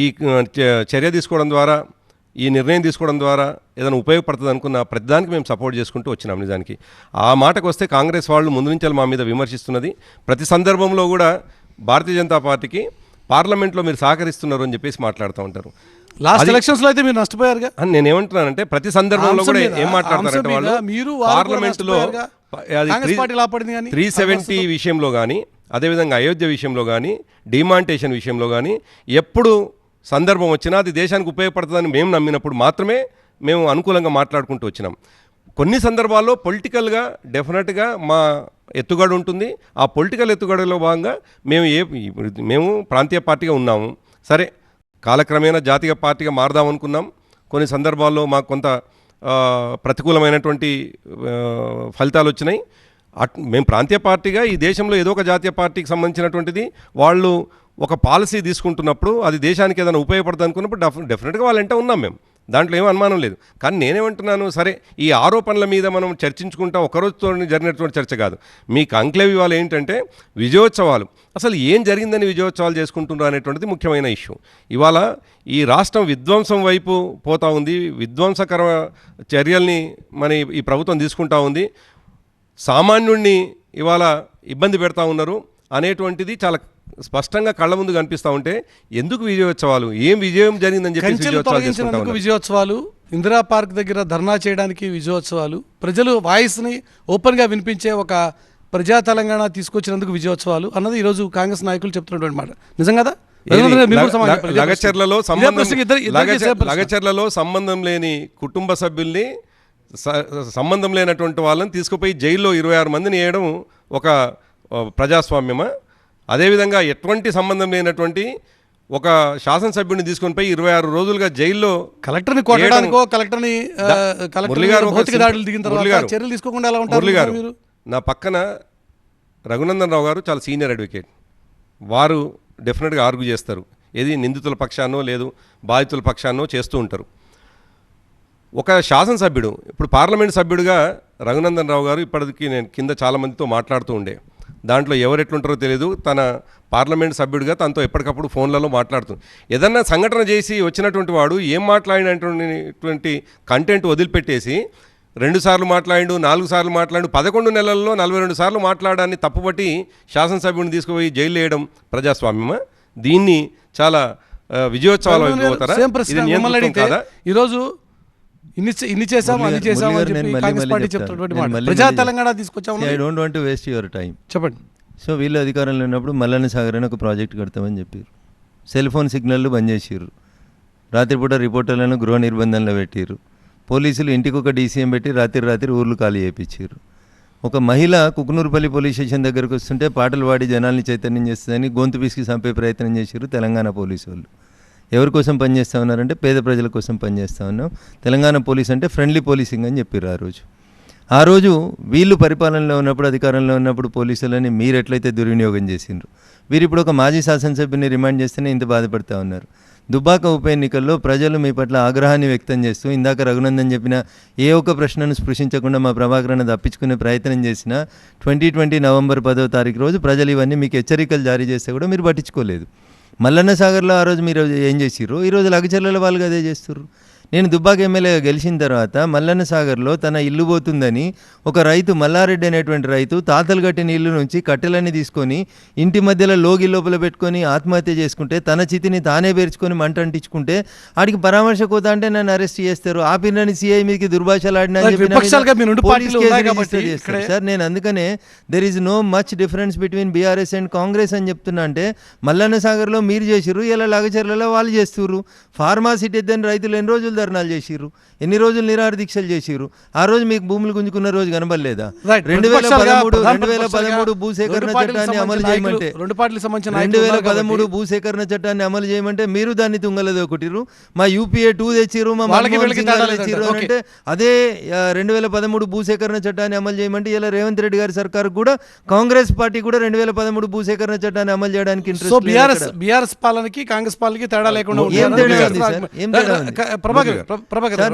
ఈ చర్య తీసుకోవడం ద్వారా, ఈ నిర్ణయం తీసుకోవడం ద్వారా ఏదైనా ఉపయోగపడుతుంది అనుకున్న ప్రతిదానికి మేము సపోర్ట్ చేసుకుంటూ వచ్చినాం. నిజానికి ఆ మాటకు వస్తే కాంగ్రెస్ వాళ్ళు ముందు నుంచి మా మీద విమర్శిస్తున్నది. ప్రతి సందర్భంలో కూడా భారతీయ జనతా పార్టీకి పార్లమెంట్లో మీరు సహకరిస్తున్నారు అని చెప్పేసి మాట్లాడుతూ ఉంటారు. లాస్ట్ ఎలక్షన్స్లో అయితే మీరు నష్టపోయారుగా. నేనేమంటున్నానంటే ప్రతి సందర్భంలో కూడా ఏం మాట్లాడతారంటే వాళ్ళు పార్లమెంటులో 370 విషయంలో కానీ, అదేవిధంగా అయోధ్య విషయంలో కానీ, డిమాంటేషన్ విషయంలో కానీ ఎప్పుడు సందర్భం వచ్చినా అది దేశానికి ఉపయోగపడుతుందని మేము నమ్మినప్పుడు మాత్రమే మేము అనుకూలంగా మాట్లాడుకుంటూ వచ్చినాం. కొన్ని సందర్భాల్లో పొలిటికల్గా డెఫినెట్గా మా ఎత్తుగడ ఉంటుంది. ఆ పొలిటికల్ ఎత్తుగడలో భాగంగా మేము ప్రాంతీయ పార్టీగా ఉన్నాము. సరే, కాలక్రమేణా జాతీయ పార్టీగా మారదామనుకున్నాం. కొన్ని సందర్భాల్లో మాకు కొంత ప్రతికూలమైనటువంటి ఫలితాలు వచ్చినాయి. మేము ప్రాంతీయ పార్టీగా ఈ దేశంలో ఏదో ఒక జాతీయ పార్టీకి సంబంధించినటువంటిది వాళ్ళు ఒక పాలసీ తీసుకుంటున్నప్పుడు అది దేశానికి ఏదైనా ఉపయోగపడుతుంది అనుకున్నప్పుడు డెఫినెట్గా వాళ్ళ వెంట ఉన్నాం మేము. దాంట్లో ఏం అనుమానం లేదు. కానీ నేనేమంటున్నాను, సరే ఈ ఆరోపణల మీద మనం చర్చించుకుంటాం, ఒకరోజుతో జరిగినటువంటి చర్చ కాదు. మీ కంక్లేవ్ ఇవాళ ఏంటంటే విజయోత్సవాలు, అసలు ఏం జరిగిందని విజయోత్సవాలు చేసుకుంటున్నారు అనేటువంటిది ముఖ్యమైన ఇష్యూ. ఇవాళ ఈ రాష్ట్రం విధ్వంసం వైపు పోతూ ఉంది, విధ్వంసకర చర్యల్ని ఈ ప్రభుత్వం తీసుకుంటా ఉంది, సామాన్యుడిని ఇవాళ ఇబ్బంది పెడతా ఉన్నారు అనేటువంటిది చాలా స్పష్టంగా కళ్ళ ముందు కనిపిస్తూ ఉంటే ఎందుకు విజయోత్సవాలు, ఏం విజయం జరిగిందని చెప్పి విజయోత్సవాలు, ఇందిరా పార్క్ దగ్గర ధర్నా చేయడానికి విజయోత్సవాలు, ప్రజలు వాయిస్ని ఓపెన్గా వినిపించే ఒక ప్రజా తెలంగాణ తీసుకొచ్చినందుకు విజయోత్సవాలు అన్నది ఈరోజు కాంగ్రెస్ నాయకులు చెప్తున్నటువంటి మాట. నిజం కదా? లగచర్లలో సంబంధం లేని కుటుంబ సభ్యుల్ని, సంబంధం లేనటువంటి వాళ్ళని తీసుకుపోయి జైల్లో 26 మందిని వేయడం ఒక ప్రజాస్వామ్యమా? అదేవిధంగా ఎటువంటి సంబంధం లేనటువంటి ఒక శాసనసభ్యుడిని తీసుకొని పోయి 26 రోజులుగా జైల్లో కలెక్టర్ని కొట్టడానికో, కలెక్టర్ని చర్యలు తీసుకోకుండా ఎలా ఉంటారు? మురళి గారు, నా పక్కన రఘునందన్ రావు గారు చాలా సీనియర్ అడ్వకేట్. వారు డెఫినెట్గా ఆర్గ్యూ చేస్తారు, ఏది నిందితుల పక్షాన్నో లేదు బాధితుల పక్షాన్నో చేస్తూ ఉంటారు. ఒక శాసనసభ్యుడు, ఇప్పుడు పార్లమెంట్ సభ్యుడిగా రఘునందన్ రావు గారు ఇప్పటికీ నేను కింద చాలామందితో మాట్లాడుతూ ఉండే, దాంట్లో ఎవరెట్లుంటారో తెలియదు, తన పార్లమెంట్ సభ్యుడిగా తనతో ఎప్పటికప్పుడు ఫోన్లలో మాట్లాడుతుంది. ఏదన్నా సంఘటన చేసి వచ్చినటువంటి వాడు ఏం మాట్లాడినటువంటి కంటెంట్ వదిలిపెట్టేసి 2 సార్లు మాట్లాడు, 4 సార్లు మాట్లాడు, 11 నెలల్లో 42 సార్లు మాట్లాడాన్ని తప్పుపట్టి శాసనసభ్యుడిని తీసుకుపోయి జైలు వేయడం ప్రజాస్వామ్యమా? దీన్ని చాలా విజయోత్సవాలు అయిపోతారా? ఈరోజు ఇన్ని చేసాము అన్ని చేసాము అని చెప్పి కాంగ్రెస్ పార్టీ చెప్తున్నటువంటి మాట. ప్రజా తెలంగాణ తీసుకొచ్చాము. I don't want to waste your time. చెప్పండి. సో వీళ్ళు అధికారంలో ఉన్నప్పుడు మల్లన్న సాగర్ అని ఒక ప్రాజెక్ట్ కడతామని చెప్పారు. సెల్ ఫోన్ సిగ్నల్లు బంద్ చేసిర్రు. రాత్రిపూట రిపోర్టర్లను గృహ నిర్బంధంలో పెట్టిర్రు. పోలీసులు ఇంటికి ఒక డీసీఎం పెట్టి రాత్రి ఊర్లు ఖాళీ చేయించారు. ఒక మహిళ కుకునూరుపల్లి పోలీస్ స్టేషన్ దగ్గరకు వస్తుంటే పాటలు పాడి జనాల్ని చైతన్యం చేస్తుందని గొంతు పిసికి చంపే ప్రయత్నం చేశారు తెలంగాణ పోలీసు వాళ్ళు. ఎవరి కోసం పనిచేస్తూ ఉన్నారంటే పేద ప్రజల కోసం పనిచేస్తూ ఉన్నాం. తెలంగాణ పోలీస్ అంటే ఫ్రెండ్లీ పోలీసింగ్ అని చెప్పారు ఆ రోజు వీళ్ళు పరిపాలనలో ఉన్నప్పుడు, అధికారంలో ఉన్నప్పుడు పోలీసులని మీరు ఎట్లయితే దుర్వినియోగం చేసిండ్రు. వీరు ఇప్పుడు ఒక మాజీ శాసనసభ్యుని రిమాండ్ చేస్తేనే ఇంత బాధపడుతూ ఉన్నారు. దుబ్బాక ఉప ఎన్నికల్లో ప్రజలు మీ పట్ల ఆగ్రహాన్ని వ్యక్తం చేస్తూ ఇందాక రఘునందన్ చెప్పిన ఏ ఒక్క ప్రశ్నను స్పృశించకుండా మా ప్రభాకరణ తప్పించుకునే ప్రయత్నం చేసిన 2020 నవంబర్ 10వ తారీఖు రోజు ప్రజలు ఇవన్నీ మీకు హెచ్చరికలు జారీ చేస్తే కూడా మీరు పట్టించుకోలేదు. మల్లన్న సాగర్లో ఆ రోజు మీరు ఏం చేసిర్రు, ఈరోజు లగచర్లలో వాళ్ళకి అదే చేస్తుర్రు. నేను దుబ్బాక ఎమ్మెల్యేగా గెలిచిన తర్వాత మల్లన్న సాగర్లో తన ఇల్లు పోతుందని ఒక రైతు మల్లారెడ్డి అనేటువంటి రైతు తాతలు కట్టిన ఇల్లు నుంచి కట్టెలన్నీ తీసుకొని ఇంటి మధ్యలో లోగి లోపల పెట్టుకొని ఆత్మహత్య చేసుకుంటే తన చితిని తానే పేర్చుకొని మంట అంటించుకుంటే ఆడికి పరామర్శ కోతా అంటే నన్ను అరెస్ట్ చేస్తారు. ఆపినని సిఐ మీదకి దుర్భాషలాడినా సార్. నేను అందుకనే there is no much difference between BRS and Congress అని చెప్తున్నా. అంటే మల్లన్న సాగర్లో మీరు చేసిర్రు, ఇలా లగచర్లలో వాళ్ళు చేస్తుర్రు. ఫార్మాసిటీ ఎద్దని రైతులు ఎన్ని రోజులు ధర్నాలు చేసిర్రు, ఎన్ని రోజులు నిరాహార దీక్షలు చేసిర్రు. ఆ రోజు మీకు భూములు గుంజుకున్న రోజు కనబడలేదా? 2013 భూసేకరణ చట్టాన్ని అమలు చేయమంటే 2013 భూసేకరణ చట్టాన్ని అమలు చేయమంటే మీరు దాన్ని తుంగలదో కొట్టిర్రు. మా యూపీఏ 2 తెచ్చిర్రు, మా తెచ్చిర్రు అంటే అదే 2013 భూసేకరణ చట్టాన్ని అమలు చేయమంటే ఇలా రేవంత్ రెడ్డి గారి సర్కారు కూడా కాంగ్రెస్ పార్టీ కూడా 2013 భూసేకరణ చట్టాన్ని అమలు చేయడానికి బీఆర్ఎస్ పాలనకి కాంగ్రెస్ పాలనకి తేడా లేకుండా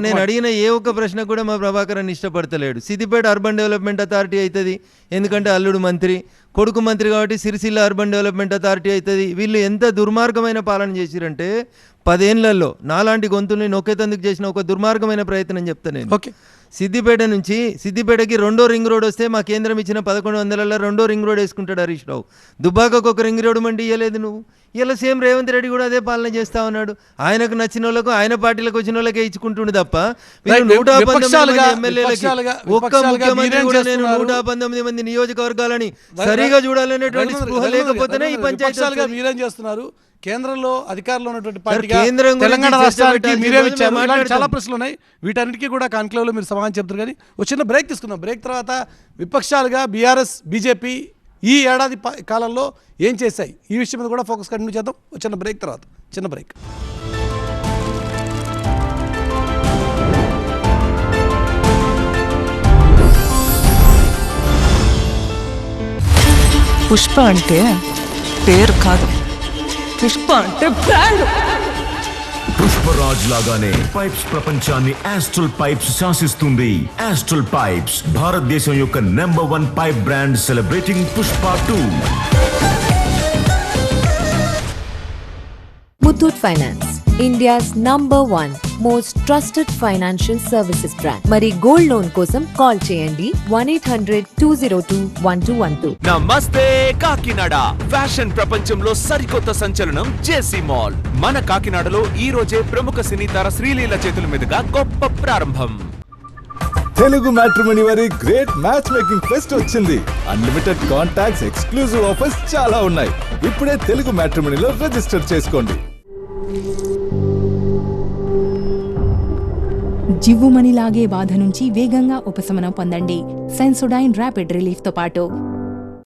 నేను అడిగిన ఏ ఒక్క ప్రశ్న కూడా మా ప్రభాకర్ అని ఇష్టపడతలేడు. సిద్దిపేట అర్బన్ డెవలప్మెంట్ అథారిటీ అవుతుంది ఎందుకంటే అల్లుడు మంత్రి, కొడుకు మంత్రి కాబట్టి సిరిసిల్ల అర్బన్ డెవలప్మెంట్ అథారిటీ అవుతుంది. వీళ్ళు ఎంత దుర్మార్గమైన పాలన చేసిరంటే 10 ఏళ్లలో నాలాంటి గొంతుల్ని నొక్కేతందుకు చేసిన ఒక దుర్మార్గమైన ప్రయత్నం చెప్తాను నేను. సిద్దిపేట నుంచి సిద్దిపేటకి 2వ రింగ్ రోడ్ వస్తే మా కేంద్రం ఇచ్చిన 1100లలో 2వ రింగ్ రోడ్ వేసుకుంటాడు హరీష్ రావు. దుబ్బాకకు ఒక రింగ్ రోడ్ మండి ఇవ్వలేదు నువ్వు. ఇలా సేమ్ రేవంత్ రెడ్డి కూడా అదే పాలన చేస్తా ఉన్నాడు. ఆయనకు నచ్చిన వాళ్ళకు ఆయన పార్టీలకు వచ్చిన వాళ్ళకే ఇచ్చుకుంటుండే తప్ప 119 ఎమ్మెల్యేలకి ఒక్క ముఖ్యమంత్రి కూడా నేను 119 మంది నియోజకవర్గాలని సరిగా చూడాలనేటువంటి స్పృహ లేకపోతేనే ఈ పంచాయతీలుగా మీరేం చేస్తున్నారు? కేంద్రంలో అధికారంలో ఉన్నటువంటి పార్టీగా తెలంగాణ రాష్ట్రానికి మీరే ఇచ్చారు. చాలా ప్రశ్నలు ఉన్నాయి, వీటన్నిటికీ కూడా కాన్క్లేవ్ లో మీరు సమాధానం చెప్తారు. కానీ ఒక చిన్న బ్రేక్ తీసుకుందాం. బ్రేక్ తర్వాత విపక్షాలుగా బీఆర్ఎస్ బీజేపీ ఈ ఏడాది కాలంలో ఏం చేశాయి ఈ విషయం మీద కూడా ఫోకస్ కంటిన్యూ చేద్దాం. చిన్న బ్రేక్ తర్వాత చిన్న బ్రేక్. పుష్ప అంటే పేరు కాదు, పుష్ప అంటే బ్రాండ్. పుష్పరాజ్ లాగానే పైప్స్ ప్రపంచాన్ని ఆస్ట్రల్ పైప్స్ శాసిస్తుంది. ఆస్ట్రల్ పైప్స్ భారతదేశం యొక్క #1 pipe brand, celebrating Pushpa 2. Muthoot Finance, India's #1 most trusted financial services brand. మరి గోల్డ్ లోన్ కోసం కాల్ చేయండి 1-800-202-1212. నమస్తే కాకినాడ. ఫ్యాషన్ ప్రపంచంలో సరికొత్త సంచలనం జేసీ మాల్. మన కాకినాడలో ఈ రోజే ప్రముఖ సినీ తార శ్రీలీల చేతుల మీదుగా గొప్ప ప్రారంభం. తెలుగు మ్యాట్రిమోనీ వారి గ్రేట్ మ్యాచ్ మేకింగ్ ఫెస్ట్ వచ్చింది. అన్లిమిటెడ్ కాంటాక్ట్స్, ఎక్స్క్లూజివ్ ఆఫర్స్ చాలా ఉన్నాయి. ఇప్పుడే తెలుగు మ్యాట్రిమోనీలో రిజిస్టర్ చేసుకోండి. జివ్వుమణిలాగే బాధ నుంచి వేగంగా ఉపశమనం పొందండి సెన్సోడైన్ ర్యాపిడ్ రిలీఫ్ తో పాటు.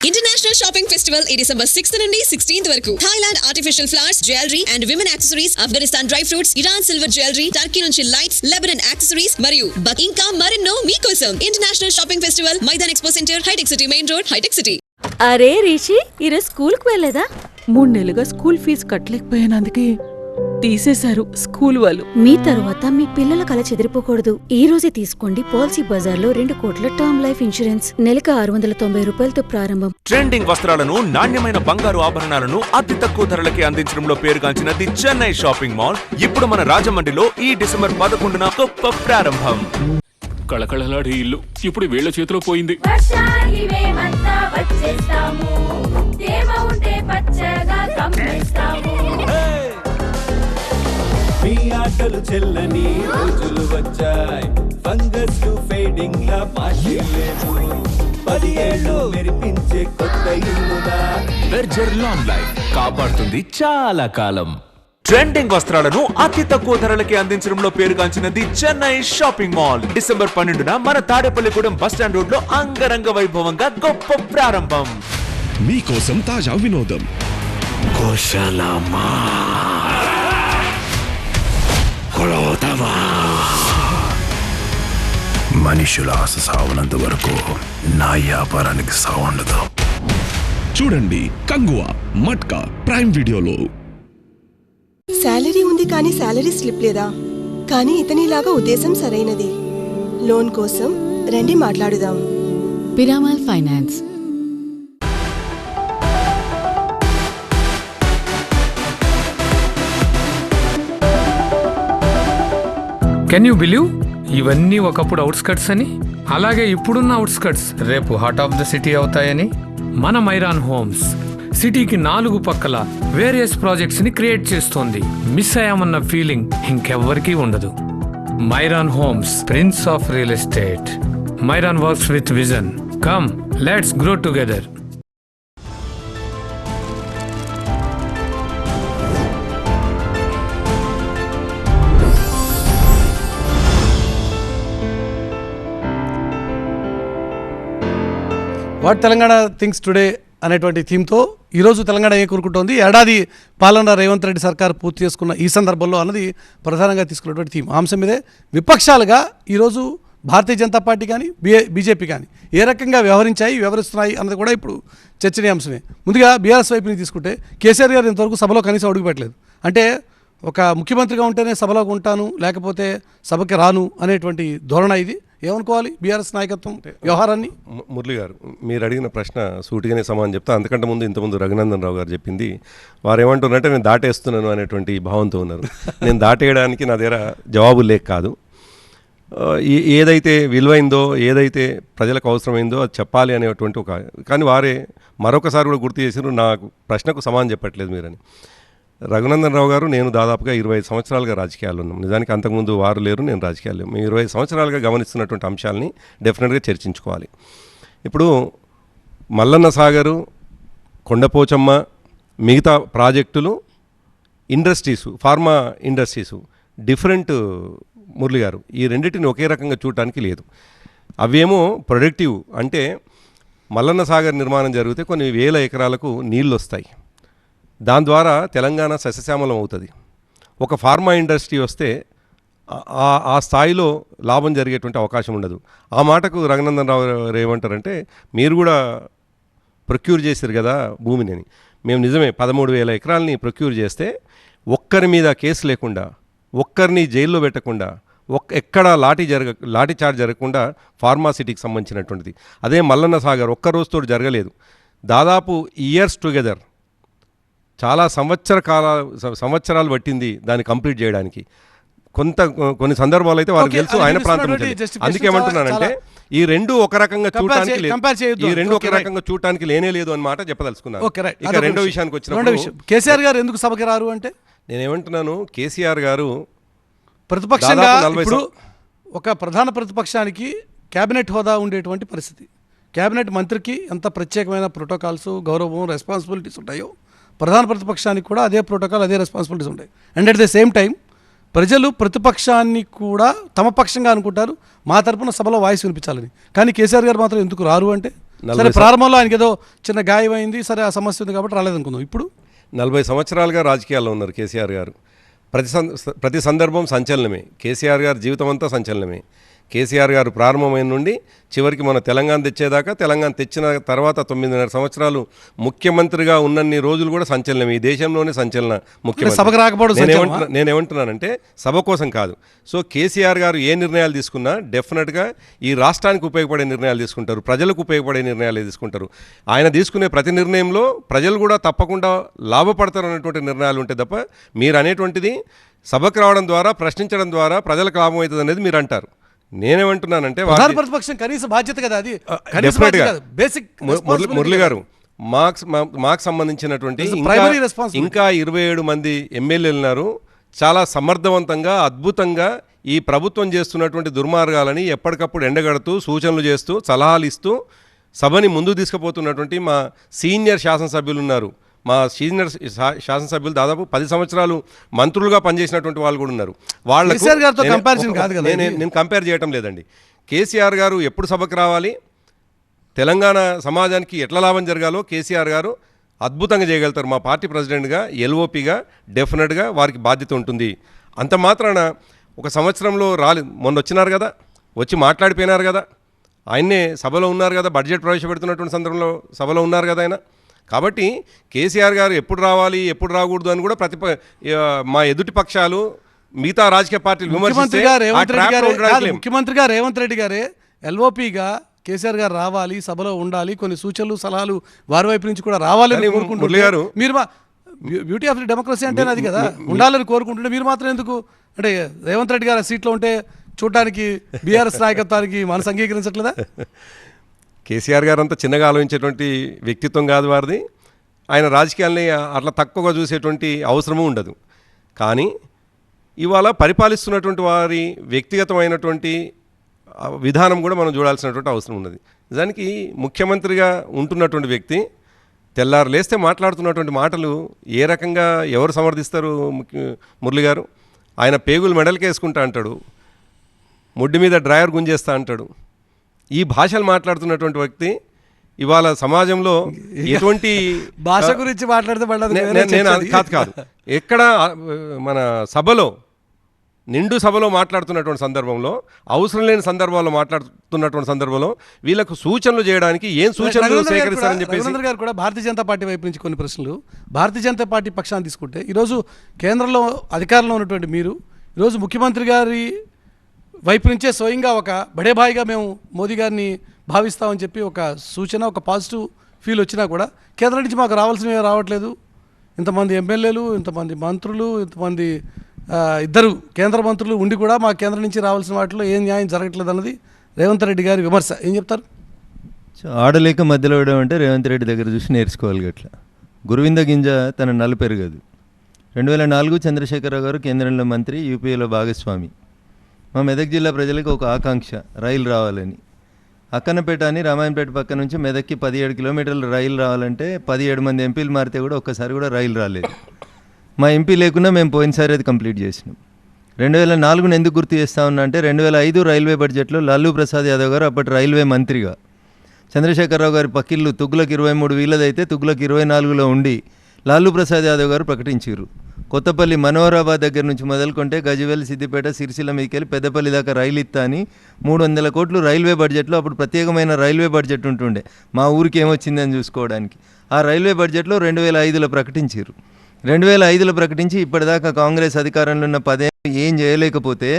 ఇంటర్నేషనల్ షాపింగ్ ఫెస్టివల్ ఈ December 6th నుండి 16th వరకు. Thailand artificial flowers, jewellery and women accessories, Afghanistan dry fruits, Iran silver jewellery, Turkey నుంచి లైట్స్, లెబనన్ యాక్సెసరీస్ మరియు ఇంకా మరెన్నో మీకోసం. International shopping festival, Maidan expo centre, Hitech City main road, Hitech City. అరే రిషి, ఈరోజు స్కూల్ కు వెళ్ళలేదా? 3 నెలలుగా స్కూల్ ఫీజు కట్టలేకపోయానందుకే తీసేశారు స్కూల్ వాళ్ళు. మీ తర్వాత మీ పిల్లల కల చెదిరిపోకూడదు. ఈ రోజే తీసుకోండి పాలసీ బజార్ లో 2 కోట్ల టర్మ్ లైఫ్ ఇన్సూరెన్స్. నెలకు 690 రూపాయలతో ప్రారంభం. ట్రెండింగ్ వస్త్రాలను, నాణ్యమైన బంగారు ఆభరణాలను అతి తక్కువ ధరలకి అందించడంలో పేరుగాంచిన ది చెన్నై షాపింగ్ మాల్ ఇప్పుడు మన రాజమండ్రిలో ఈ December 11న గొప్ప ప్రారంభం. కళకళలాడే ఇల్లు ఇప్పుడు వీళ్ళ చేతిలో పోయింది. మీ ఆటలు చెల్లని రోజులు వచ్చాయి. ఫంగస్ ఫేడింగ్ లా పాషి లేదు. 10 ఏళ్ళు మెరిపించే కొత్త ఇల్లులా బెర్జర్ లాంగ్ లైఫ్ కాపాడుతుంది చాలా కాలం. ట్రెండింగ్ వస్త్రాలను అతి తక్కువ ధరలకి అందించడంలో పేరుగాంచినది చెన్నై షాపింగ్ మాల్. December 12న మన తాడేపల్లిగూడెం బస్టాండ్ రోడ్ లో అంగరంగ వైభవంగా గొప్ప ప్రారంభం. మీకోసం తాజా వినోదం. కోశలమా మనుషుల ఆశ సావనంత వరకు నా వ్యాపారానికి సావుండదు. చూడండి కంగువా మట్కా ప్రైమ్ వీడియోలో. శాలరీ ఉంది కానీ శాలరీ స్లిప్ లేదా? కానీ ఇతనిలాగా ఉద్దేశం సరైనది. లోన్ కోసం రండి మాట్లాడుదాం. Piramal finance. Can you believe ఇవన్నీ ఒకప్పుడు అవుట్స్కట్స్ అని, అలాగే ఇప్పుడున్న అవుట్స్కట్స్ రేపు హార్ట్ ఆఫ్ ద సిటీ అవుతాయని. మన మైరాన్ హోమ్స్ సిటీకి 4 పక్కల వేరియస్ ప్రాజెక్ట్స్ ని క్రియేట్ చేస్తోంది. మిస్ అయ్యామన్న ఫీలింగ్ ఇంకెవ్వరికీ ఉండదు. మైరాన్ homes, prince of real estate. మైరాన్ works with vision. Come, let's grow together. What Telangana things today అనేటువంటి థీమ్తో ఈరోజు తెలంగాణ ఏం కోరుకుంటోంది, ఏడాది పాలన రేవంత్ రెడ్డి సర్కార్ పూర్తి చేసుకున్న ఈ సందర్భంలో అన్నది ప్రధానంగా తీసుకున్నటువంటి థీమ్. అంశం మీదే విపక్షాలుగా ఈరోజు భారతీయ జనతా పార్టీ కానీ బీజేపీ కానీ ఏ రకంగా వ్యవహరిస్తున్నాయి అన్నది కూడా ఇప్పుడు చర్చనీయాంశమే. ముందుగా బీఆర్ఎస్ వైపుని తీసుకుంటే కేసీఆర్ గారు ఇంతవరకు సభలో కనీసం అడుగుపెట్టలేదు. అంటే ఒక ముఖ్యమంత్రిగా ఉంటేనే సభలోకి ఉంటాను, లేకపోతే సభకి రాను అనేటువంటి ధోరణ ఇది. ఏమనుకోవాలి బీఆర్ఎస్ నాయకత్వం వ్యవహారాన్ని? మురళి గారు, మీరు అడిగిన ప్రశ్న సూటిగానే సమాధానం చెప్తా. అంతకంటే ఇంతకుముందు రఘునందన్ రావు గారు చెప్పింది, వారు ఏమంటున్నారంటే నేను దాటేస్తున్నాను అనేటువంటి భావంతో ఉన్నారు. నేను దాటేయడానికి నా దగ్గర జవాబు లేక కాదు. ఏదైతే విలువైందో, ఏదైతే ప్రజలకు అవసరమైందో అది చెప్పాలి అనేటువంటి కానీ వారే మరొకసారి కూడా గుర్తు చేశారు, నాకు ప్రశ్నకు సమాధానం చెప్పట్లేదు మీరని. రఘునందన్ రావు గారు, నేను దాదాపుగా 25 సంవత్సరాలుగా రాజకీయాల్లో ఉన్నాం. నిజానికి అంతకుముందు వారు లేరు, నేను రాజకీయాలు లేవు. మేము 20 సంవత్సరాలుగా గమనిస్తున్నటువంటి అంశాలని డెఫినెట్గా చర్చించుకోవాలి. ఇప్పుడు మల్లన్న సాగరు, కొండపోచమ్మ, మిగతా ప్రాజెక్టులు, industries, pharma industries different Murali గారు. ఈ రెండింటిని ఒకే రకంగా చూడటానికి లేదు. అవేమో ప్రొడక్టివ్, అంటే మల్లన్న సాగర్ నిర్మాణం జరిగితే కొన్ని వేల ఎకరాలకు నీళ్ళు వస్తాయి, దాని ద్వారా తెలంగాణ సస్యశ్యామలం అవుతుంది. ఒక ఫార్మా ఇండస్ట్రీ వస్తే ఆ స్థాయిలో లాభం జరిగేటువంటి అవకాశం ఉండదు. ఆ మాటకు రఘునందన్ రావు గారు ఏమంటారంటే, మీరు కూడా ప్రొక్యూర్ చేశారు కదా భూమిని అని. మేము నిజమే 13,000 ఎకరాలని ప్రొక్యూర్ చేస్తే ఒక్కరి మీద కేసు లేకుండా, ఒక్కరిని జైల్లో పెట్టకుండా, ఎక్కడ లాఠీ చార్జ్ జరగకుండా ఫార్మాసిటీకి సంబంధించినటువంటిది. అదే మల్లన్న సాగర్ ఒక్క రోజుతో జరగలేదు, దాదాపు ఇయర్స్ టుగెదర్ చాలా సంవత్సరాలు పట్టింది దాన్ని కంప్లీట్ చేయడానికి. కొన్ని సందర్భాలు అయితే వారికి తెలుసు ఆయన ప్రాంతం. అందుకేమంటున్నానంటే ఈ రెండు ఒక రకంగా చూడటానికి లేదు, ఈ రెండు ఒక రకంగా చూడటానికి లేనే లేదు అని మాట చెప్పదలుచుకున్నాను. ఇక రెండో విషయానికి వచ్చినప్పుడు కేసీఆర్ గారు ఎందుకు సభకి రారు అంటే, నేనేమంటున్నాను, కేసీఆర్ గారు ప్రతిపక్షంగా ఇప్పుడు ఒక ప్రధాన ప్రతిపక్షానికి క్యాబినెట్ హోదా ఉండేటువంటి పరిస్థితి, క్యాబినెట్ మంత్రికి ఎంత ప్రత్యేకమైన ప్రోటోకాల్స్, గౌరవం, రెస్పాన్సిబిలిటీస్ ఉంటాయో ప్రధాన ప్రతిపక్షానికి కూడా అదే ప్రోటోకాల్, అదే రెస్పాన్సిబిలిటీస్ ఉంటాయి. And at the same time ప్రజలు ప్రతిపక్షాన్ని కూడా తమ పక్షంగా అనుకుంటారు, మా తరపున సభలో వాయిస్ వినిపించాలని. కానీ కేసీఆర్ గారు మాత్రం ఎందుకు రారు అంటే, సరే ప్రారంభంలో ఆయనకి ఏదో చిన్న గాయమైంది, సరే ఆ సమస్య ఉంది కాబట్టి రాలేదనుకుందాం. ఇప్పుడు 40 సంవత్సరాలుగా రాజకీయాల్లో ఉన్నారు కేసీఆర్ గారు. ప్రతి సందర్భం సంచలనమే. కేసీఆర్ గారు జీవితం అంతా సంచలనమే. కేసీఆర్ గారు ప్రారంభమైన నుండి చివరికి మన తెలంగాణ తెచ్చేదాకా, తెలంగాణ తెచ్చిన తర్వాత 9.5 సంవత్సరాలు ముఖ్యమంత్రిగా ఉన్నన్ని రోజులు కూడా సంచలనం. ఈ దేశంలోనే సంచలన ముఖ్యమంత్రి. నేనేమంటున్నానంటే సభ కోసం కాదు. సో కేసీఆర్ గారు ఏ నిర్ణయాలు తీసుకున్నా డెఫినెట్గా ఈ రాష్ట్రానికి ఉపయోగపడే నిర్ణయాలు తీసుకుంటారు, ప్రజలకు ఉపయోగపడే నిర్ణయాలు తీసుకుంటారు. ఆయన తీసుకునే ప్రతి నిర్ణయంలో ప్రజలు కూడా తప్పకుండా లాభపడతారు అనేటువంటి నిర్ణయాలు ఉంటాయి తప్ప, మీరు అనేటువంటిది సభకు రావడం ద్వారా, ప్రశ్నించడం ద్వారా ప్రజలకు లాభం అవుతుంది అనేది మీరు అంటారు. నేనేమంటున్నానంటే ప్రతిపక్షం కనీస బాధ్యత కదా అది. బేసిక్ మురళి గారు, మాకు సంబంధించినటువంటి ఇంకా 27 మంది ఎమ్మెల్యేలు ఉన్నారు. చాలా సమర్థవంతంగా, అద్భుతంగా ఈ ప్రభుత్వం చేస్తున్నటువంటి దుర్మార్గాలని ఎప్పటికప్పుడు ఎండగడుతూ, సూచనలు చేస్తూ, సలహాలు ఇస్తూ సభని ముందుకు తీసుకుపోతున్నటువంటి మా సీనియర్ శాసనసభ్యులు ఉన్నారు. మా సీనియర్ శాసనసభ్యులు దాదాపు 10 సంవత్సరాలు మంత్రులుగా పనిచేసినటువంటి వాళ్ళు కూడా ఉన్నారు. వాళ్ళకి నేను కంపేర్ చేయటం లేదండి. కేసీఆర్ గారు ఎప్పుడు సభకు రావాలి, తెలంగాణ సమాజానికి ఎట్లా లాభం జరగాలో కేసీఆర్ గారు అద్భుతంగా చేయగలుగుతారు. మా పార్టీ ప్రెసిడెంట్గా, ఎల్ఓపిగా డెఫినెట్గా వారికి బాధ్యత ఉంటుంది. అంత మాత్రాన ఒక సంవత్సరంలో మొన్న వచ్చినారు కదా, వచ్చి మాట్లాడిపోయినారు కదా, ఆయన్నే సభలో ఉన్నారు కదా, బడ్జెట్ ప్రవేశపెడుతున్నటువంటి సందర్భంలో సభలో ఉన్నారు కదా ఆయన. కాబట్టి కేసీఆర్ గారు ఎప్పుడు రావాలి, ఎప్పుడు రాకూడదు అని కూడా మా ఎదుటి పక్షాలు, మిగతా రాజకీయ పార్టీలు ముఖ్యమంత్రిగా రేవంత్ రెడ్డి గారే ఎల్ఓపిగా కేసీఆర్ గారు రావాలి, సభలో ఉండాలి, కొన్ని సూచనలు, సలహాలు వారి వైపు నుంచి కూడా రావాలని కోరుకుంటున్నారు. బ్యూటీ ఆఫ్ డెమోక్రసీ అంటే అది కదా, ఉండాలని కోరుకుంటుంటే మీరు మాత్రం ఎందుకు అంటే రేవంత్ రెడ్డి గారు సీట్లో ఉంటే చూడటానికి బీఆర్ఎస్ నాయకత్వానికి మనసు అంగీకరించట్లేదా? కేసీఆర్ గారు అంతా చిన్నగా ఆలోచించేటువంటి వ్యక్తిత్వం కాదు వారిది. ఆయన రాజకీయాల్ని అట్లా తక్కువగా చూసేటువంటి అవసరము ఉండదు. కానీ ఇవాళ పరిపాలిస్తున్నటువంటి వారి వ్యక్తిగతమైనటువంటి విధానం కూడా మనం చూడాల్సినటువంటి అవసరం ఉన్నది. నిజానికి ముఖ్యమంత్రిగా ఉంటున్నటువంటి వ్యక్తి తెల్లారు లేస్తే మాట్లాడుతున్నటువంటి మాటలు ఏ రకంగా ఎవరు సమర్థిస్తారు? మురళి గారు ఆయన పేగులు మెడల్కేసుకుంటా అంటాడు, ముడ్డి మీద డ్రైవర్ గుంజేస్తా అంటాడు. ఈ భాషలు మాట్లాడుతున్నటువంటి వ్యక్తి ఇవాళ సమాజంలో ఎటువంటి భాష గురించి మాట్లాడితే నేను కాదు ఎక్కడ మన సభలో నిండు సభలో మాట్లాడుతున్నటువంటి సందర్భంలో, అవసరం లేని సందర్భాల్లో మాట్లాడుతున్నటువంటి సందర్భంలో వీళ్ళకు సూచనలు చేయడానికి ఏం సూచనలు సేకరిస్తారని చెప్పేసి రఘునందన్ గారు కూడా భారతీయ జనతా పార్టీ వైపు నుంచి కొన్ని ప్రశ్నలు. భారతీయ జనతా పార్టీ పక్షాన్ని తీసుకుంటే ఈరోజు కేంద్రంలో అధికారంలో ఉన్నటువంటి మీరు ఈరోజు ముఖ్యమంత్రి గారి వైపు నుంచే స్వయంగా ఒక బడేబాయిగా మేము మోదీ గారిని భావిస్తామని చెప్పి ఒక సూచన, ఒక పాజిటివ్ ఫీల్ వచ్చినా కూడా కేంద్రం నుంచి మాకు రావాల్సినవి రావట్లేదు, ఇంతమంది ఎమ్మెల్యేలు, ఇంతమంది మంత్రులు, ఇంతమంది ఇద్దరు కేంద్ర మంత్రులు ఉండి కూడా మా కేంద్రం నుంచి రావాల్సిన వాటిలో ఏం న్యాయం జరగట్లేదు అన్నది రేవంత్ రెడ్డి గారి విమర్శ. ఏం చెప్తారు? ఆడలేక మధ్యలో వేయడం అంటే రేవంత్ రెడ్డి దగ్గర చూసి నేర్చుకోవాలి. గట్లా గురువింద గింజ తన నలు పెరగదు. 2004 చంద్రశేఖరరావు గారు కేంద్రంలో మంత్రి, యూపీఏలో భాగస్వామి. మా మెదక్ జిల్లా ప్రజలకు ఒక ఆకాంక్ష, రైలు రావాలని. అక్కన్నపేట అని రామాయణపేట పక్క నుంచి మెదక్కి 17 కిలోమీటర్లు రైలు రావాలంటే 17 మంది ఎంపీలు మారితే కూడా ఒక్కసారి కూడా రైలు రాలేదు. మా ఎంపీ లేకుండా మేము పోయినసారి అది కంప్లీట్ చేసినాం. 2004 ఎందుకు గుర్తు చేస్తా ఉన్నా అంటే 2005 రైల్వే బడ్జెట్లో లాలూ ప్రసాద్ యాదవ్ గారు అప్పటి రైల్వే మంత్రిగా చంద్రశేఖరరావు గారి పక్కిళ్ళు తుగ్లక్ 23 వీళ్ళదైతే తుగ్లక్ 24లో ఉండి లాలూ ప్రసాద్ యాదవ్ గారు ప్రకటించారు, కొత్తపల్లి మనోహరాబాద్ దగ్గర నుంచి మొదలుకుంటే గజ్వేల్, సిద్దిపేట, సిరిసిల్ల మీకెళ్ళి పెద్దపల్లి దాకా రైలు ఇస్తా అని 300 కోట్లు రైల్వే బడ్జెట్లో, అప్పుడు ప్రత్యేకమైన రైల్వే బడ్జెట్ ఉంటుండే మా ఊరికి ఏమొచ్చిందని చూసుకోవడానికి. ఆ రైల్వే బడ్జెట్లో 2005లో ప్రకటించారు. 2005లో ప్రకటించి ఇప్పటిదాకా కాంగ్రెస్ అధికారంలో ఉన్న 10 ఏళ్ళు ఏం చేయలేకపోతే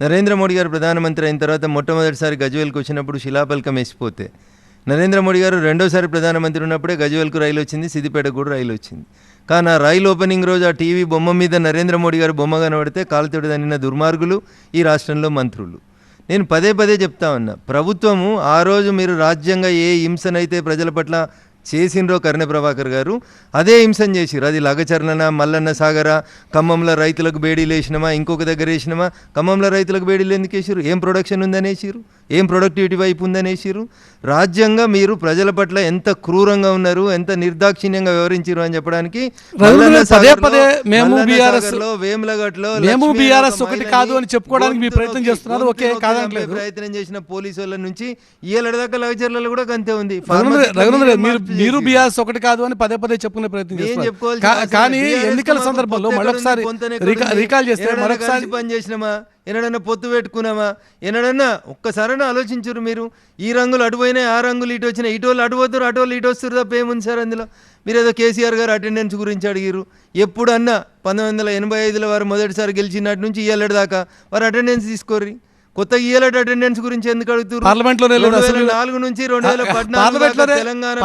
నరేంద్ర మోడీ గారు ప్రధానమంత్రి అయిన తర్వాత మొట్టమొదటిసారి గజ్వేల్కి వచ్చినప్పుడు శిలాపలకం వేసిపోతే, నరేంద్ర మోడీ గారు రెండోసారి ప్రధానమంత్రి ఉన్నప్పుడే గజ్వేల్కు రైలు వచ్చింది, సిద్దిపేటకు కూడా రైలు వచ్చింది. కానీ ఆ రైలు ఓపెనింగ్ రోజు ఆ టీవీ బొమ్మ మీద నరేంద్ర మోడీ గారు బొమ్మ కనబడితే కాలుతోడు దన్నిన దుర్మార్గులు ఈ రాష్ట్రంలో మంత్రులు. నేను పదే చెప్తా ఉన్నా, ప్రభుత్వము ఆ రోజు మీరు రాజ్యాంగ ఏ హింసనైతే ప్రజల పట్ల చేసిండ్రో కర్ణ ప్రభాకర్ గారు అదే హింసను చేసిరు. అది లగచర్లన, మల్లన్న సాగర, ఖమ్మంలో రైతులకు బేడీలు వేసినామా, ఇంకొక దగ్గర వేసినామా? ఖమ్మంలో రైతులకు బేడీలు ఎందుకు వేసిరు? ఏం ప్రొడక్షన్ ఉందనేసిరు, ఏం ప్రొడక్టివిటీ వైపు ఉందనేసిరు? రాజ్యంగా మీరు ప్రజల పట్ల ఎంత క్రూరంగా ఉన్నారు, ఎంత నిర్దాక్షిణ్యంగా వ్యవహరించారు అని చెప్పడానికి ఒకటి కాదు అని చెప్పుకోవడానికి మీ ప్రయత్నం చేస్తున్నారు. ఓకే, కాదనట్లేదు. ప్రయత్నం చేసిన పోలీసు వాళ్ళ నుంచి ఏళ్ళ దాకా లగచర్లలో కూడా అంతే ఉంది. మీరు బీఆర్ఎస్ ఒకటి కాదు అని పదే చెప్పుకునే ప్రయత్నం చేస్తున్నారు. కానీ ఎన్నికల సందర్భంలో మరొకసారి రీకాల్ చేస్తే మరొకసారి పని చేసినామా, ఎన్నడన్నా పొత్తు పెట్టుకున్నామా, ఎన్నడన్నా ఒక్కసారైనా ఆలోచించారు మీరు? ఈ రంగులు అటుపోయినాయి, ఆ రంగులు ఇటు వచ్చినాయి, ఇటోళ్ళు అటు పోతారు, అటోళ్ళు ఇటు వస్తారు తప్ప ఏముంది సార్ అందులో? మీరు ఏదో కేసీఆర్ గారు అటెండెన్స్ గురించి అడిగారు. ఎప్పుడన్నా 1985లో వారు మొదటిసారి గెలిచినట్టు నుంచి ఇయ్యాలటి దాకా వారు అటెండెన్స్ తీసుకోర్రి. కొత్త ఇయ్యాలటి అటెండెన్స్ గురించి ఎందుకు అడుగుతారు? 2004 నుంచి 2014 తెలంగాణ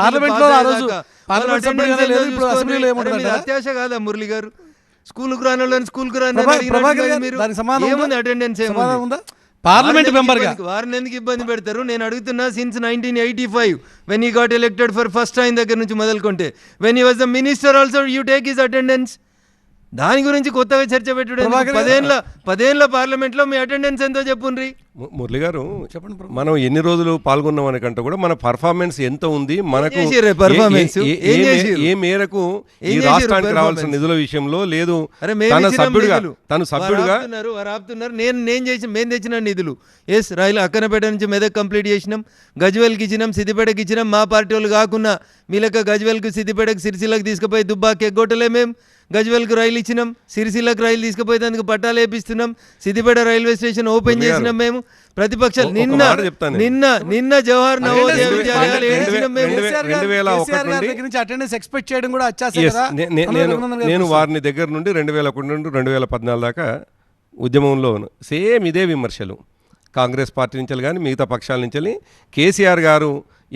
అత్యాశ కాదా మురళి గారు? స్కూల్కు రాని స్కూల్కు రాని అటెండెన్స్ పార్లమెంట్ మెంబర్ గా వారిని ఎందుకు ఇబ్బంది పెడతారు? నేను అడుగుతున్నా. Since 1985 when he got elected for first time దగ్గర నుంచి మొదలుకుంటే when he was the minister also you take his attendance. దాని గురించి కొత్తగా చర్చ పెట్టడం. 10 పార్లమెంట్లో మీ అటెండెన్స్ ఎంతో చెప్పుండ్రి. మురళి గారు చెప్పండి, మనం ఎన్ని రోజులు పాల్గొన్నాం అనే కంటే కూడా మన పర్ఫార్మెన్స్ ఎంత ఉంది, మనకు ఏ మేరకు ఈ రాష్ట్రానికి రావాల్సిన నిధుల విషయంలో లేదు. తను సభ్యుడుగా మేము తెచ్చిన నిధులు ఎస్ రైలు అక్కనపేట నుంచి మెదక్ కంప్లీట్ చేసినాం, గజ్వేల్కి ఇచ్చినాం, సిద్దిపేటకి ఇచ్చినాం. మా పార్టీ వాళ్ళు కాకుండా మీ లెక్క గజ్వేల్కి, సిద్దిపేటకి, సిరిసిల్లకు తీసుకుపోయి దుబ్బాకి ఎగ్గొట్టలే. మేము గజ్వేల్కి రైలు ఇచ్చినాం, సిరిసిల్లకు రైలు తీసుకుపోయి అందుకు పట్టాలు వేపిస్తున్నాం, సిద్దిపేట రైల్వే స్టేషన్ ఓపెన్ చేసినాం. మేము ప్రతిపక్షాలు నిన్న జవహర్ నవోదయ విద్యాలయాలు నేను వారిని దగ్గర నుండి 2001 నుండి 2014 దాకా ఉద్యమంలో సేమ్ ఇదే విమర్శలు కాంగ్రెస్ పార్టీ నుంచి కానీ మిగతా పక్షాల నుంచి. కేసీఆర్ గారు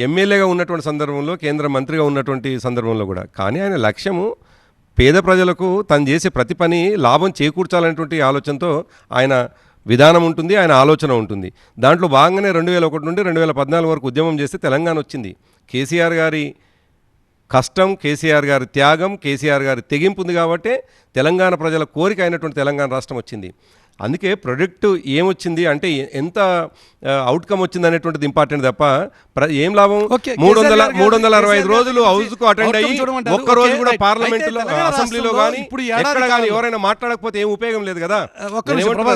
ఎమ్మెల్యేగా ఉన్నటువంటి సందర్భంలో, కేంద్ర మంత్రిగా ఉన్నటువంటి సందర్భంలో కూడా. కానీ ఆయన లక్ష్యము పేద ప్రజలకు తను చేసే ప్రతి పని లాభం చేకూర్చాలనేటువంటి ఆలోచనతో ఆయన విధానం ఉంటుంది, ఆయన ఆలోచన ఉంటుంది. దాంట్లో భాగంగానే 2001 నుండి 2014 వరకు ఉద్యమం చేస్తే తెలంగాణ వచ్చింది. కేసీఆర్ గారి కష్టం, కేసీఆర్ గారి త్యాగం, కేసీఆర్ గారి తెగింపు ఉంది కాబట్టి తెలంగాణ ప్రజల కోరిక అయినటువంటి తెలంగాణ రాష్ట్రం వచ్చింది. అందుకే ప్రొడక్ట్ ఏమొచ్చింది అంటే ఎంత అవుట్కమ్ వచ్చింది అనేటువంటిది ఇంపార్టెంట్ తప్ప ఏం లాభం. 365 రోజులు హౌస్కు అటెండ్ అయ్యి ఒక్కరోజు కూడా పార్లమెంటులో అసెంబ్లీలో కానీ ఎక్కడ కానీ ఎవరైనా మాట్లాడకపోతే ఏం ఉపయోగం లేదు కదా.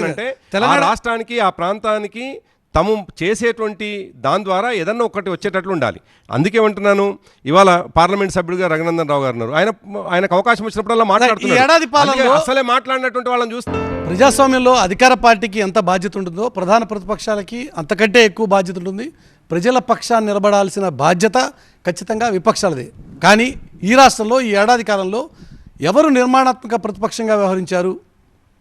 అంటే ఆ రాష్ట్రానికి ఆ ప్రాంతానికి తాము చేసేటువంటి దాని ద్వారా ఏదన్నా ఒకటి వచ్చేటట్లు ఉండాలి. అందుకే అంటున్నాను, ఇవాళ పార్లమెంట్ సభ్యుడిగా రఘునందన్ రావు గారు ఉన్నారు. ఆయనకు అవకాశం వచ్చినప్పుడల్లా మాట్లాడుతున్నారు. అసలే మాట్లాడినటువంటి వాళ్ళని చూస్తే ప్రజాస్వామ్యంలో అధికార పార్టీకి ఎంత బాధ్యత ఉంటుందో ప్రధాన ప్రతిపక్షాలకి అంతకంటే ఎక్కువ బాధ్యత ఉంటుంది. ప్రజల పక్షాన్ని నిలబడాల్సిన బాధ్యత ఖచ్చితంగా విపక్షాలదే. కానీ ఈ రాష్ట్రంలో ఈ ఏడాది కాలంలో ఎవరు నిర్మాణాత్మక ప్రతిపక్షంగా వ్యవహరించారు?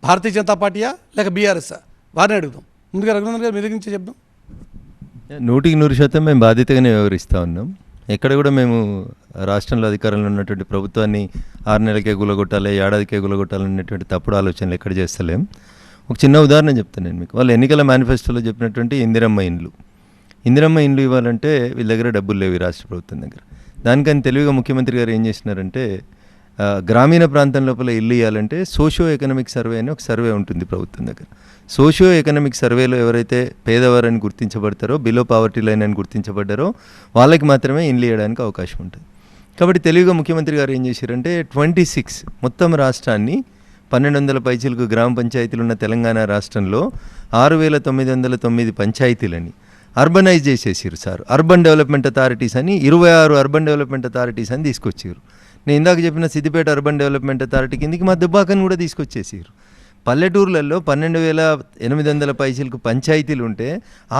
భారతీయ జనతా పార్టీయా లేక బీఆర్ఎస్ఆ? వారిని అడుగుదాం. ముందుగా రఘునందన్ గారు మీ దగ్గర నుంచి చెప్దాం. 100% మేము బాధ్యతగానే వ్యవహరిస్తూ ఉన్నాం. ఎక్కడ కూడా మేము రాష్ట్రంలో అధికారంలో ఉన్నటువంటి ప్రభుత్వాన్ని 6 నెలలకే గులగొట్టాలి, ఏడాదికే గులగొట్టాలి అనేటువంటి తప్పుడు ఆలోచనలు ఎక్కడ చేస్తలేం. ఒక చిన్న ఉదాహరణ చెప్తాను నేను మీకు. వాళ్ళు ఎన్నికల మేనిఫెస్టోలో చెప్పినటువంటి ఇందిరమ్మ ఇండ్లు ఇవ్వాలంటే వీళ్ళ దగ్గర డబ్బులు లేవు, రాష్ట్ర ప్రభుత్వం దగ్గర. దానికని తెలివిగా ముఖ్యమంత్రి గారు ఏం చేసినారంటే, గ్రామీణ ప్రాంతం లోపల ఇల్లు ఇవ్వాలంటే సోషియో ఎకనామిక్ సర్వే అని ఒక సర్వే ఉంటుంది ప్రభుత్వం దగ్గర. సోషియో ఎకనామిక్ సర్వేలో ఎవరైతే పేదవారని గుర్తించబడతారో, బిలో పావర్టీ లైన్ అని గుర్తించబడ్డారో వాళ్ళకి మాత్రమే ఇల్లు ఇవ్వడానికి అవకాశం ఉంటుంది. కాబట్టి తెలివిగా ముఖ్యమంత్రి గారు ఏం చేశారంటే 26 మొత్తం రాష్ట్రాన్ని 1200 పైచీలకు గ్రామ పంచాయతీలు ఉన్న తెలంగాణ రాష్ట్రంలో 6909 పంచాయతీలని అర్బనైజ్ చేసేసారు సార్. అర్బన్ డెవలప్మెంట్ అథారిటీస్ అని 26 అర్బన్ డెవలప్మెంట్ అథారిటీస్ అని తీసుకొచ్చారు. నేను ఇందాక చెప్పిన సిద్దిపేట అర్బన్ డెవలప్మెంట్ అథారిటీ కిందికి మా దుబ్బాకని కూడా తీసుకొచ్చేసారు. పల్లెటూర్లలో 12,800 పైసలకు పంచాయతీలు ఉంటే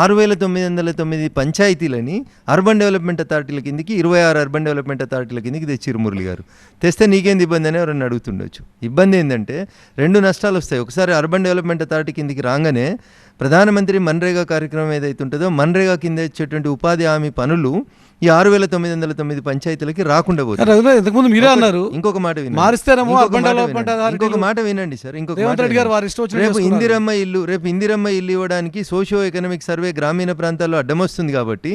6,909 పంచాయతీలని అర్బన్ డెవలప్మెంట్ అథారిటీల కిందికి 26 అర్బన్ డెవలప్మెంట్ అథారిటీల కిందికి తెచ్చిరు మురళి గారు. తెస్తే నీకేంది ఇబ్బంది అని ఎవరైనా అడుగుతుండొచ్చు. ఇబ్బంది ఏంటంటే 2 నష్టాలు వస్తాయి. ఒకసారి అర్బన్ డెవలప్మెంట్ అథారిటీ కిందికి రాగానే ప్రధానమంత్రి మన్రేగా కార్యక్రమం ఏదైతే ఉంటుందో మన్రేగా కింద ఇచ్చేటువంటి ఉపాధి హామీ పనులు ఈ 6,909 పంచాయతీలకి రాకుండా పోతుంది. ఇంకొక మాట వినండి సార్. రేపు ఇందిరమ్మ ఇల్లు ఇవ్వడానికి సోషియో ఎకనామిక్ సర్వే గ్రామీణ ప్రాంతాల్లో అడ్డమొస్తుంది. కాబట్టి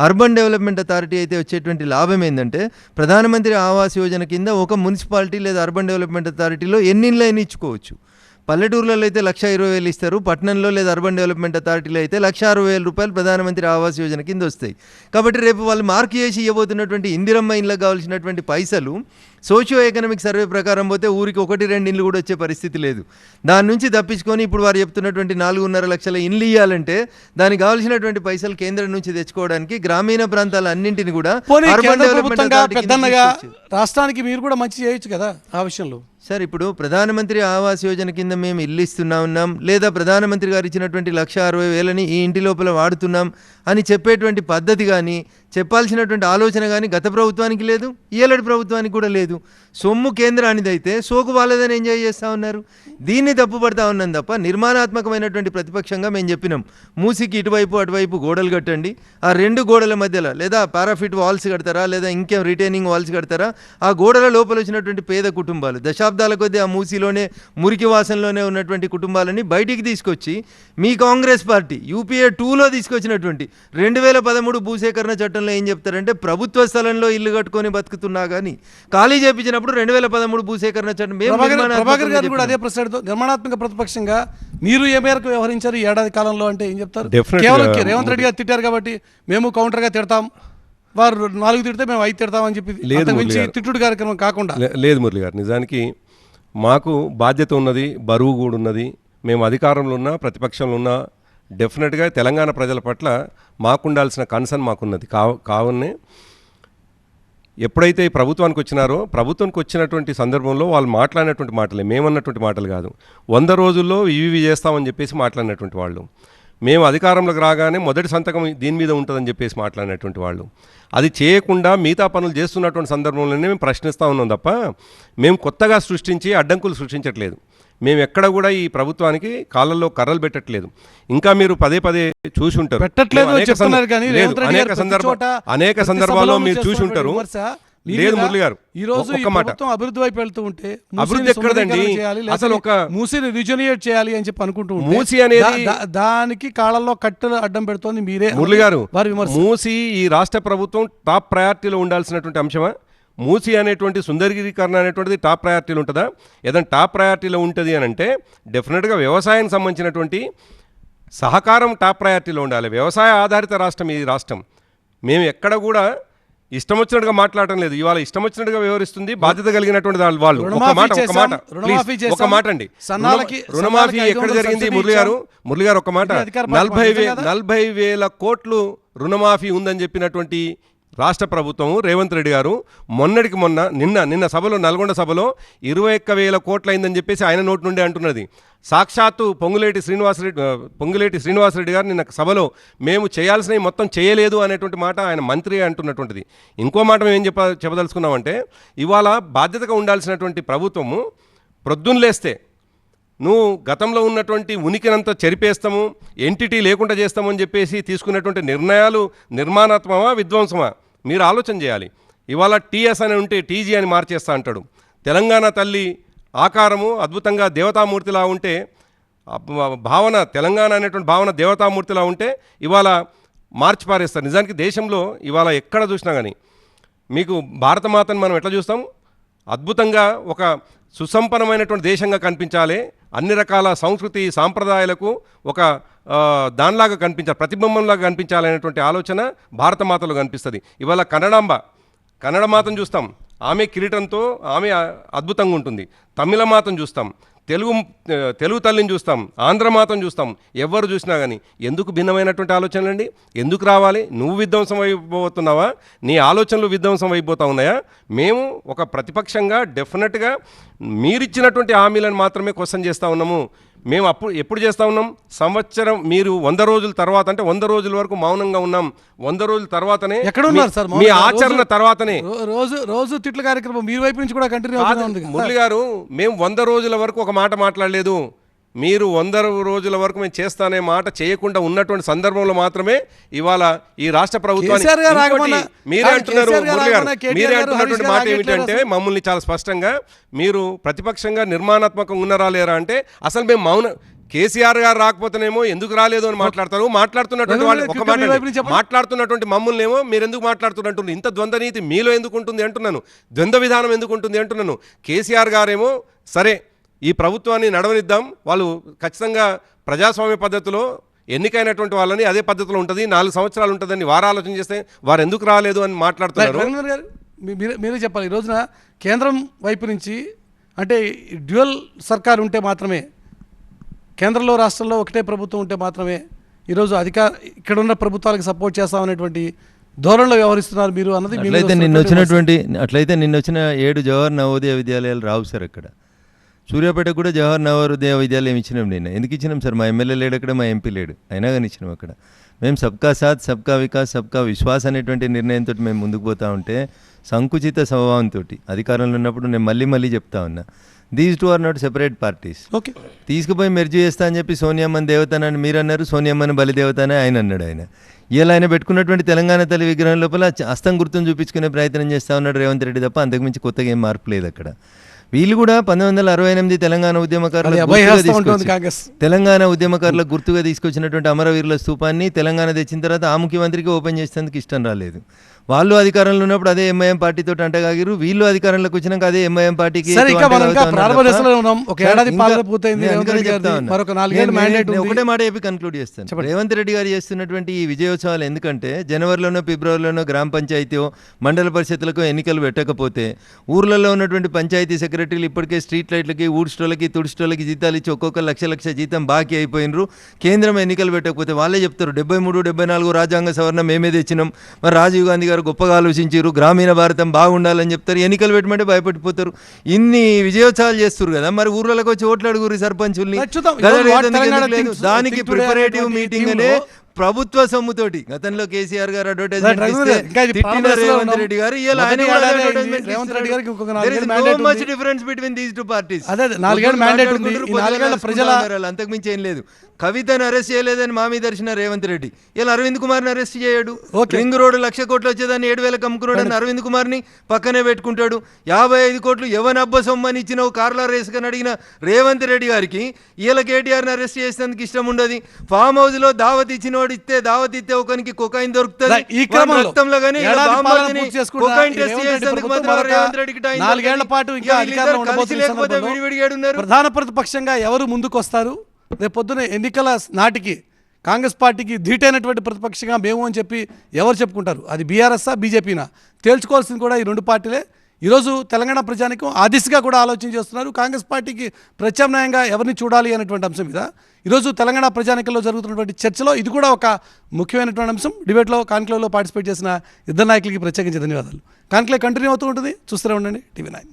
అర్బన్ డెవలప్మెంట్ అథారిటీ అయితే వచ్చేటువంటి లాభం ఏంటంటే ప్రధానమంత్రి ఆవాస్ యోజన కింద ఒక మున్సిపాలిటీ లేదా అర్బన్ డెవలప్మెంట్ అథారిటీలో ఎన్ని ఇళ్ళు అయినా ఇచ్చుకోవచ్చు. పల్లెటూర్లలో అయితే 1,20,000 ఇస్తారు, పట్టణంలో లేదా అర్బన్ డెవలప్మెంట్ అథారిటీలో అయితే 1,60,000 రూపాయలు ప్రధానమంత్రి ఆవాస్ యోజన కింద వస్తాయి. కాబట్టి రేపు వాళ్ళు మార్క్ చేసి ఇవ్వబోతున్నటువంటి ఇందిరమ్మ ఇళ్ళకి కావాల్సినటువంటి పైసలు సోషియో ఎకనామిక్ సర్వే ప్రకారం పోతే ఊరికి 1-2 ఇండ్లు కూడా వచ్చే పరిస్థితి లేదు. దాని నుంచి తప్పించుకొని ఇప్పుడు వారు చెప్తున్నటువంటి 4.5 లక్షల ఇండ్లు ఇవ్వాలంటే దానికి కావాల్సినటువంటి పైసలు కేంద్రం నుంచి తెచ్చుకోవడానికి గ్రామీణ ప్రాంతాల అన్నింటిని కూడా రాష్ట్రానికి మీరు కూడా మంచి చేయొచ్చు కదా ఆ విషయంలో. సార్ ఇప్పుడు ప్రధానమంత్రి ఆవాస్ యోజన కింద మేము ఇల్లు ఉన్నాం లేదా ప్రధానమంత్రి గారు ఇచ్చినటువంటి 1,60,000ని ఈ ఇంటి లోపల వాడుతున్నాం అని చెప్పేటువంటి పద్ధతి కానీ చెప్పాల్సినటువంటి ఆలోచన కానీ గత ప్రభుత్వానికి లేదు, ఈలటి ప్రభుత్వానికి కూడా లేదు. సొమ్ము కేంద్రానిదైతే సోకు వాళ్ళదని ఎంజాయ్ చేస్తూ ఉన్నారు. దీన్ని తప్పుపడతా ఉన్నాం తప్ప నిర్మాణాత్మకమైనటువంటి ప్రతిపక్షంగా మేము చెప్పినాం, మూసికి ఇటువైపు అటువైపు గోడలు కట్టండి, ఆ 2 గోడల మధ్యలో లేదా పారాఫిట్ వాల్స్ కడతారా లేదా ఇంకేం రిటైనింగ్ వాల్స్ కడతారా, ఆ గోడల లోపల వచ్చినటువంటి పేద కుటుంబాలు దశాబ్దాల కొద్దీ ఆ మూసిలోనే మురికి వాసనలోనే ఉన్నటువంటి కుటుంబాలని బయటికి తీసుకొచ్చి మీ కాంగ్రెస్ పార్టీ UPA 2లో తీసుకొచ్చినటువంటి 2013 భూసేకరణ చట్టంలో ఏం చెప్తారంటే ప్రభుత్వ స్థలంలో ఇల్లు కట్టుకొని బతుకుతున్నా కానీ ఖాళీ చేయించినప్పుడు 2013 భూసేకరణ చట్టం నిర్మాణాత్మక ప్రతిపక్షంగా మీరు ఏ మేరకు వ్యవహరించారు ఈ ఏడాది కాలంలో అంటే ఏం చెప్తారు? కేవలం రేవంత్ రెడ్డి గారు తిట్టారు కాబట్టి మేము కౌంటర్గా తిడతాం, వారు 4 తిడితే మేము 5 తిడతాం అని చెప్పి తిట్టుడు కార్యక్రమం కాకుండా లేదు మురళి గారు. నిజానికి మాకు బాధ్యత ఉన్నది, బరువు కూడా ఉన్నది. మేము అధికారంలో ఉన్నా ప్రతిపక్షంలో ఉన్నా డెఫినెట్గా తెలంగాణ ప్రజల పట్ల మాకుండాల్సిన కన్సర్న్ మాకున్నది. కావునే ఎప్పుడైతే ఈ ప్రభుత్వానికి వచ్చినారో ప్రభుత్వానికి వచ్చినటువంటి సందర్భంలో వాళ్ళు మాట్లాడినటువంటి మాటలే, మేమన్నటువంటి మాటలు కాదు. 100 రోజుల్లో ఇవి చేస్తామని చెప్పేసి మాట్లాడినటువంటి వాళ్ళు. మేము అధికారంలోకి రాగానే మొదటి సంతకం దీని మీద ఉంటుందని చెప్పేసి మాట్లాడినటువంటి వాళ్ళు. అది చేయకుండా మిగతా పనులు చేస్తున్నటువంటి సందర్భంలోనే మేము ప్రశ్నిస్తూ ఉన్నాం తప్ప మేము కొత్తగా సృష్టించి అడ్డంకులు సృష్టించట్లేదు. మేము ఎక్కడ కూడా ఈ ప్రభుత్వానికి కాళ్ళల్లో కర్రలు పెట్టట్లేదు. ఇంకా మీరు పదే చూసి ఉంటారు, అనేక సందర్భాల్లో మీరు చూసి ఉంటారు. మీ లేదు మీద మురళి గారు, ఈ రోజు ఈ ఒక్క మాట. ప్రభుత్వం అభివృద్ధి వైపు వెళ్తూ ఉంటే అభివృద్ధి ఎక్కడదండి? అసలు ఒక మూసిని రిజనరేట్ చేయాలి అని చెప్పి అనుకుంటూ ఉంటే మూసి అనేది దానికి కాళ్ళల్లో కట్టెలు అడ్డం పెడుతోంది మీరే. మురళి గారు, వారి విమర్శ. మూసి ఈ రాష్ట్ర ప్రభుత్వం టాప్ ప్రయారిటీలో ఉండాల్సినటువంటి అంశమా? మూసి అనేటువంటి సుందరీకరణ అనేటువంటిది టాప్ ప్రయారిటీలో ఉంటుందా? ఏదైనా టాప్ ప్రయారిటీలో ఉంటుంది అని అంటే డెఫినెట్గా వ్యవసాయానికి సంబంధించినటువంటి సహకారం టాప్ ప్రయారిటీలో ఉండాలి. వ్యవసాయ ఆధారిత రాష్ట్రం ఈ రాష్ట్రం. మేము ఎక్కడ కూడా ఇష్టం వచ్చినట్టుగా మాట్లాడటం లేదు. ఇవాళ ఇష్టం వచ్చినట్టుగా వ్యవహరిస్తుంది బాధ్యత కలిగినటువంటి వాళ్ళు. ఒక మాట అండి, రుణమాఫీ ఎక్కడ జరిగింది మురళి గారు? ఒక మాట, 40,000 కోట్లు రుణమాఫీ ఉందని చెప్పినటువంటి రాష్ట్ర ప్రభుత్వం రేవంత్ రెడ్డి గారు నిన్న సభలో, నల్గొండ సభలో 21,000 కోట్లు అయిందని చెప్పేసి ఆయన నోటి నుండి అంటున్నది. సాక్షాత్తు పొంగులేటి శ్రీనివాసరెడ్డి గారు నిన్న సభలో మేము చేయాల్సినవి మొత్తం చేయలేదు అనేటువంటి మాట ఆయన మంత్రి అంటున్నటువంటిది. ఇంకో మాట మేము ఏం చెప్పదలుచుకున్నామంటే, ఇవాళ బాధ్యతగా ఉండాల్సినటువంటి ప్రభుత్వము ప్రొద్దున్లేస్తే నువ్వు గతంలో ఉన్నటువంటి ఉనికినంతా చెరిపేస్తాము, ఎంటిటీ లేకుండా చేస్తామని చెప్పేసి తీసుకున్నటువంటి నిర్ణయాలు నిర్మాణాత్మకమా విధ్వంసమా? మీరు ఆలోచన చేయాలి. ఇవాళ టీఎస్ అని ఉంటే టీజీ అని మార్చేస్తా అంటాడు. తెలంగాణ తల్లి ఆకారము అద్భుతంగా దేవతామూర్తిలా ఉంటే భావన, తెలంగాణ అనేటువంటి భావన దేవతామూర్తిలా ఉంటే ఇవాళ మార్చి పారేస్తారు. నిజానికి దేశంలో ఇవాళ ఎక్కడ చూసినా కానీ మీకు భారతమాతను మనం ఎట్లా చూస్తాం? అద్భుతంగా ఒక సుసంపన్నమైనటువంటి దేశంగా కనిపించాలి. అన్ని రకాల సంస్కృతి సాంప్రదాయాలకు ఒక దానిలాగా కనిపించాలి, ప్రతిబింబంలాగా కనిపించాలనేటువంటి ఆలోచన భారతమాతలో కనిపిస్తుంది. ఇవాళ కన్నడమాతను చూస్తాం, ఆమె కిరీటంతో ఆమె అద్భుతంగా ఉంటుంది. తమిళమాతను చూస్తాం, తెలుగు తల్లిని చూస్తాం, ఆంధ్రమాతను చూస్తాం. ఎవరు చూసినా కానీ ఎందుకు భిన్నమైనటువంటి ఆలోచనలు అండి? ఎందుకు రావాలి? నువ్వు విధ్వంసం అయిపోతున్నావా? నీ ఆలోచనలు విధ్వంసం అయిపోతా ఉన్నాయా? మేము ఒక ప్రతిపక్షంగా డెఫినెట్గా మీరిచ్చినటువంటి హామీలను మాత్రమే క్వశ్చన్ చేస్తూ ఉన్నాము. మేము ఎప్పుడు చేస్తూ ఉన్నాం? సంవత్సరం మీరు 100 రోజుల తర్వాత, అంటే 100 రోజుల వరకు మౌనంగా ఉన్నాం. 100 రోజుల తర్వాతనే ఎక్కడ ఉన్నారు సార్? మీ ఆచరణ తర్వాతనే రోజు తిట్ల కార్యక్రమం మీ వైపు నుంచి కూడా కంటిన్యూ అవుతుంది. మురళి గారు, మేము 100 రోజుల వరకు ఒక మాట మాట్లాడలేదు. మీరు 100 రోజుల వరకు మేము చేస్తానే మాట చేయకుండా ఉన్నటువంటి సందర్భంలో మాత్రమే ఇవాళ ఈ రాష్ట్ర ప్రభుత్వాన్ని మీరే అంటున్నారు. మురళి గారు, మీరే అంటున్నటువంటి మాట ఏమిటంటే, మమ్మల్ని చాలా స్పష్టంగా మీరు ప్రతిపక్షంగా నిర్మాణాత్మకంగా ఉన్నారా లేరా అంటే, అసలు మేము మౌన కేసీఆర్ గారు రాకపోతేనేమో ఎందుకు రాలేదు అని మాట్లాడతారు. మాట్లాడుతున్నటువంటి వాళ్ళు ఒక మాట, మాట్లాడుతున్నటువంటి మమ్మల్ని ఏమో మీరు ఎందుకు మాట్లాడుతున్నట్టు, ఇంత ద్వంద్వ నీతి మీలో ఎందుకు ఉంటుంది అంటున్నాను, ద్వంద్వ విధానం ఎందుకు ఉంటుంది అంటున్నాను. కేసీఆర్ గారేమో సరే ఈ ప్రభుత్వాన్ని నడవనిద్దాం, వాళ్ళు ఖచ్చితంగా ప్రజాస్వామ్య పద్ధతిలో ఎన్నికైనటువంటి వాళ్ళని అదే పద్ధతిలో ఉంటుంది, 4 సంవత్సరాలు ఉంటుందని వారు ఆలోచన చేస్తే వారు ఎందుకు రాలేదు అని మాట్లాడుతున్నారు. మీరే చెప్పాలి. ఈ రోజున కేంద్రం వైపు నుంచి అంటే డ్యూయల్ సర్కార్ ఉంటే మాత్రమే, కేంద్రంలో రాష్ట్రంలో ఒకటే ప్రభుత్వం ఉంటే మాత్రమే ఈరోజు ఇక్కడున్న ప్రభుత్వాలకు సపోర్ట్ చేస్తామనేటువంటి ధోరణిలో వ్యవహరిస్తున్నారు మీరు అన్నది. అట్లయితే నిన్న వచ్చిన 7 జవహర్ నవోదయ విద్యాలయాలు రావు సార్. అక్కడ సూర్యాపేట కూడా జవహర్ నవోదయ విద్యాలయం ఇచ్చినాం. నిన్న ఎందుకు ఇచ్చినాం సార్? మా ఎమ్మెల్యే లేడు అక్కడ, మా ఎంపీ లేడు, అయినా కానీ ఇచ్చినాం అక్కడ. మేము సబ్కా సాత్ సబ్కా వికాస్ సబ్కా విశ్వాస్ అనేటువంటి నిర్ణయంతో మేము ముందుకు పోతా ఉంటే, సంకుచిత స్వభావంతో అధికారంలో ఉన్నప్పుడు నేను మళ్ళీ చెప్తా ఉన్నా, these 2 are not separate parties. Okay, తీసుకుపోయి మెర్జీ చేస్తా అని చెప్పి సోనియమ్మని దేవతానని మీరు అన్నారు, సోనియమ్మని బలిదేవతానే ఆయన అన్నాడు. ఇలా ఆయన పెట్టుకున్నటువంటి తెలంగాణ తల్లి విగ్రహం లోపల హస్తం గుర్తును చూపించుకునే ప్రయత్నం చేస్తూ ఉన్నాడు రేవంత్ రెడ్డి తప్ప అంతకుమించి కొత్తగా ఏం మార్పు లేదు అక్కడ. వీళ్ళు కూడా 1968 తెలంగాణ ఉద్యమకారుల గుర్తుగా తీసుకొచ్చినటువంటి అమరవీరుల స్తూపాన్ని తెలంగాణ తెచ్చిన తర్వాత ఆ ముఖ్యమంత్రికి ఓపెన్ చేసేందుకు ఇష్టం రాలేదు. వాళ్ళు అధికారంలో ఉన్నప్పుడు అదే ఎంఐఎం పార్టీతో అంటగాగిరు, వీళ్ళు అధికారంలోకి వచ్చినాక అదే ఎంఐఎం పార్టీకి. ఒకటే మాట చెప్పి కన్క్లూడ్ చేస్తాను. రేవంత్ రెడ్డి గారు చేస్తున్నటువంటి ఈ విజయోత్సవాలు ఎందుకంటే జనవరిలోనో ఫిబ్రవరిలోనో గ్రామ పంచాయతీయో మండల పరిషత్తులకు ఎన్నికలు పెట్టకపోతే ఊర్లలో ఉన్నటువంటి పంచాయతీ సెక్రటరీలు ఇప్పటికే స్ట్రీట్ లైట్లకి, ఊడ్స్టోళ్ళకి, తుడిస్టోళ్ళకి జీతాలు ఇచ్చి ఒక్కొక్క లక్ష జీతం బాకీ అయిపోయినరు. కేంద్రం ఎన్నికలు పెట్టకపోతే వాళ్ళే చెప్తారు 73, 74 రాజ్యాంగ సవరణ మేమే తెచ్చినాం, మరి రాజీవ్ గాంధీ గారు గొప్పగా ఆలోచించారు, గ్రామీణ భారతం బాగుండాలని చెప్తారు, ఎన్నికలు పెట్టమంటే భయపడిపోతారు. ఇన్ని విజయోత్సవాలు చేస్తారు కదా, మరి ఊర్లకు వచ్చి ఓట్లు అడుగురు సర్పంచుల్ని. దానికి ప్రిపరేటివ్ మీటింగ్ అనే ప్రభుత్వ సొమ్ముతోటి. గతంలో కేసీఆర్ గారు ఇంకా ఇది అడ్వర్టైజ్మెంట్ ప్రారంభ దశలో రేవంత్ ఉన్నాం. రెడ్డి గారు ఇవాళ ఆయన మొదటి కూడా ఏడాది advertisement రేవంత్ రెడ్డి గారికి ఇంకొక ఇస్తున్నారు. There is 4 no mandate much ఉంది. difference between these two parties. అదే 4 ఏళ్ళ mandate ఉంది. ఈ 4 ఏళ్ల ప్రజల అంతకుమించి ఏం లేదు. కవితను అరెస్ట్ చేయలేదని మా మీద దర్శన రేవంత్ రెడ్డి ఇలా అరవింద్ కుమార్ని అరెస్ట్ చేయడు. రింగ్ రోడ్ 1,00,000 కోట్లు వచ్చేదాన్ని 7,000 అమ్ముకున్నాడు అని అరవింద్ కుమార్ని పక్కనే పెట్టుకుంటాడు. 55 కోట్లు ఎవనబ్బ సొమ్మని ఇచ్చిన కార్ల రేస్ అని అడిగిన రేవంత్ రెడ్డి గారికి ఇలా కేటీఆర్ని అరెస్ట్ చేసేందుకు ఇష్టం ఉండదు. ఫామ్ హౌస్ లో దావత్ ఇచ్చినోడు దావత్ ఇస్తే ఒకరికి కొకైన్ దొరుకుతుంది. ఈ క్రమంలో రక్తంలో కానీ కొకైన్ టెస్ట్ చేసేందుకు మాత్రం రేవంత్ రెడ్డికి టైం 4 ఏళ్ల పాటు ఇంకా అధికారంలో ఉండబోతున్న లేకపోతే సందర్భంలో విడివిడిగా ఉన్నారు. ప్రధాన ప్రతిపక్షంగా ఎవరు ముందుకు వస్తారు? రేపు పొద్దున ఎన్నికల నాటికి కాంగ్రెస్ పార్టీకి ధీటైనటువంటి ప్రతిపక్షంగా మేము అని చెప్పి ఎవరు చెప్పుకుంటారు? అది బీఆర్ఎస్ఆ బీజేపీనా తేల్చుకోవాల్సింది కూడా ఈ 2 పార్టీలే. ఈరోజు తెలంగాణ ప్రజానికం ఆ దిశగా కూడా ఆలోచన చేస్తున్నారు. కాంగ్రెస్ పార్టీకి ప్రత్యామ్నాయంగా ఎవరిని చూడాలి అనేటువంటి అంశం మీద ఈరోజు తెలంగాణ ప్రజానికల్లో జరుగుతున్నటువంటి చర్చలో ఇది కూడా ఒక ముఖ్యమైనటువంటి అంశం. డిబేట్లో కాన్క్లేవ్లో పార్టిసిపేట్ చేసిన ఇద్దరు నాయకులకి ప్రత్యేకించి ధన్యవాదాలు. కాన్క్లేవ్ కంటిన్యూ అవుతూ ఉంటుంది. చూస్తూనే ఉండండి TV9.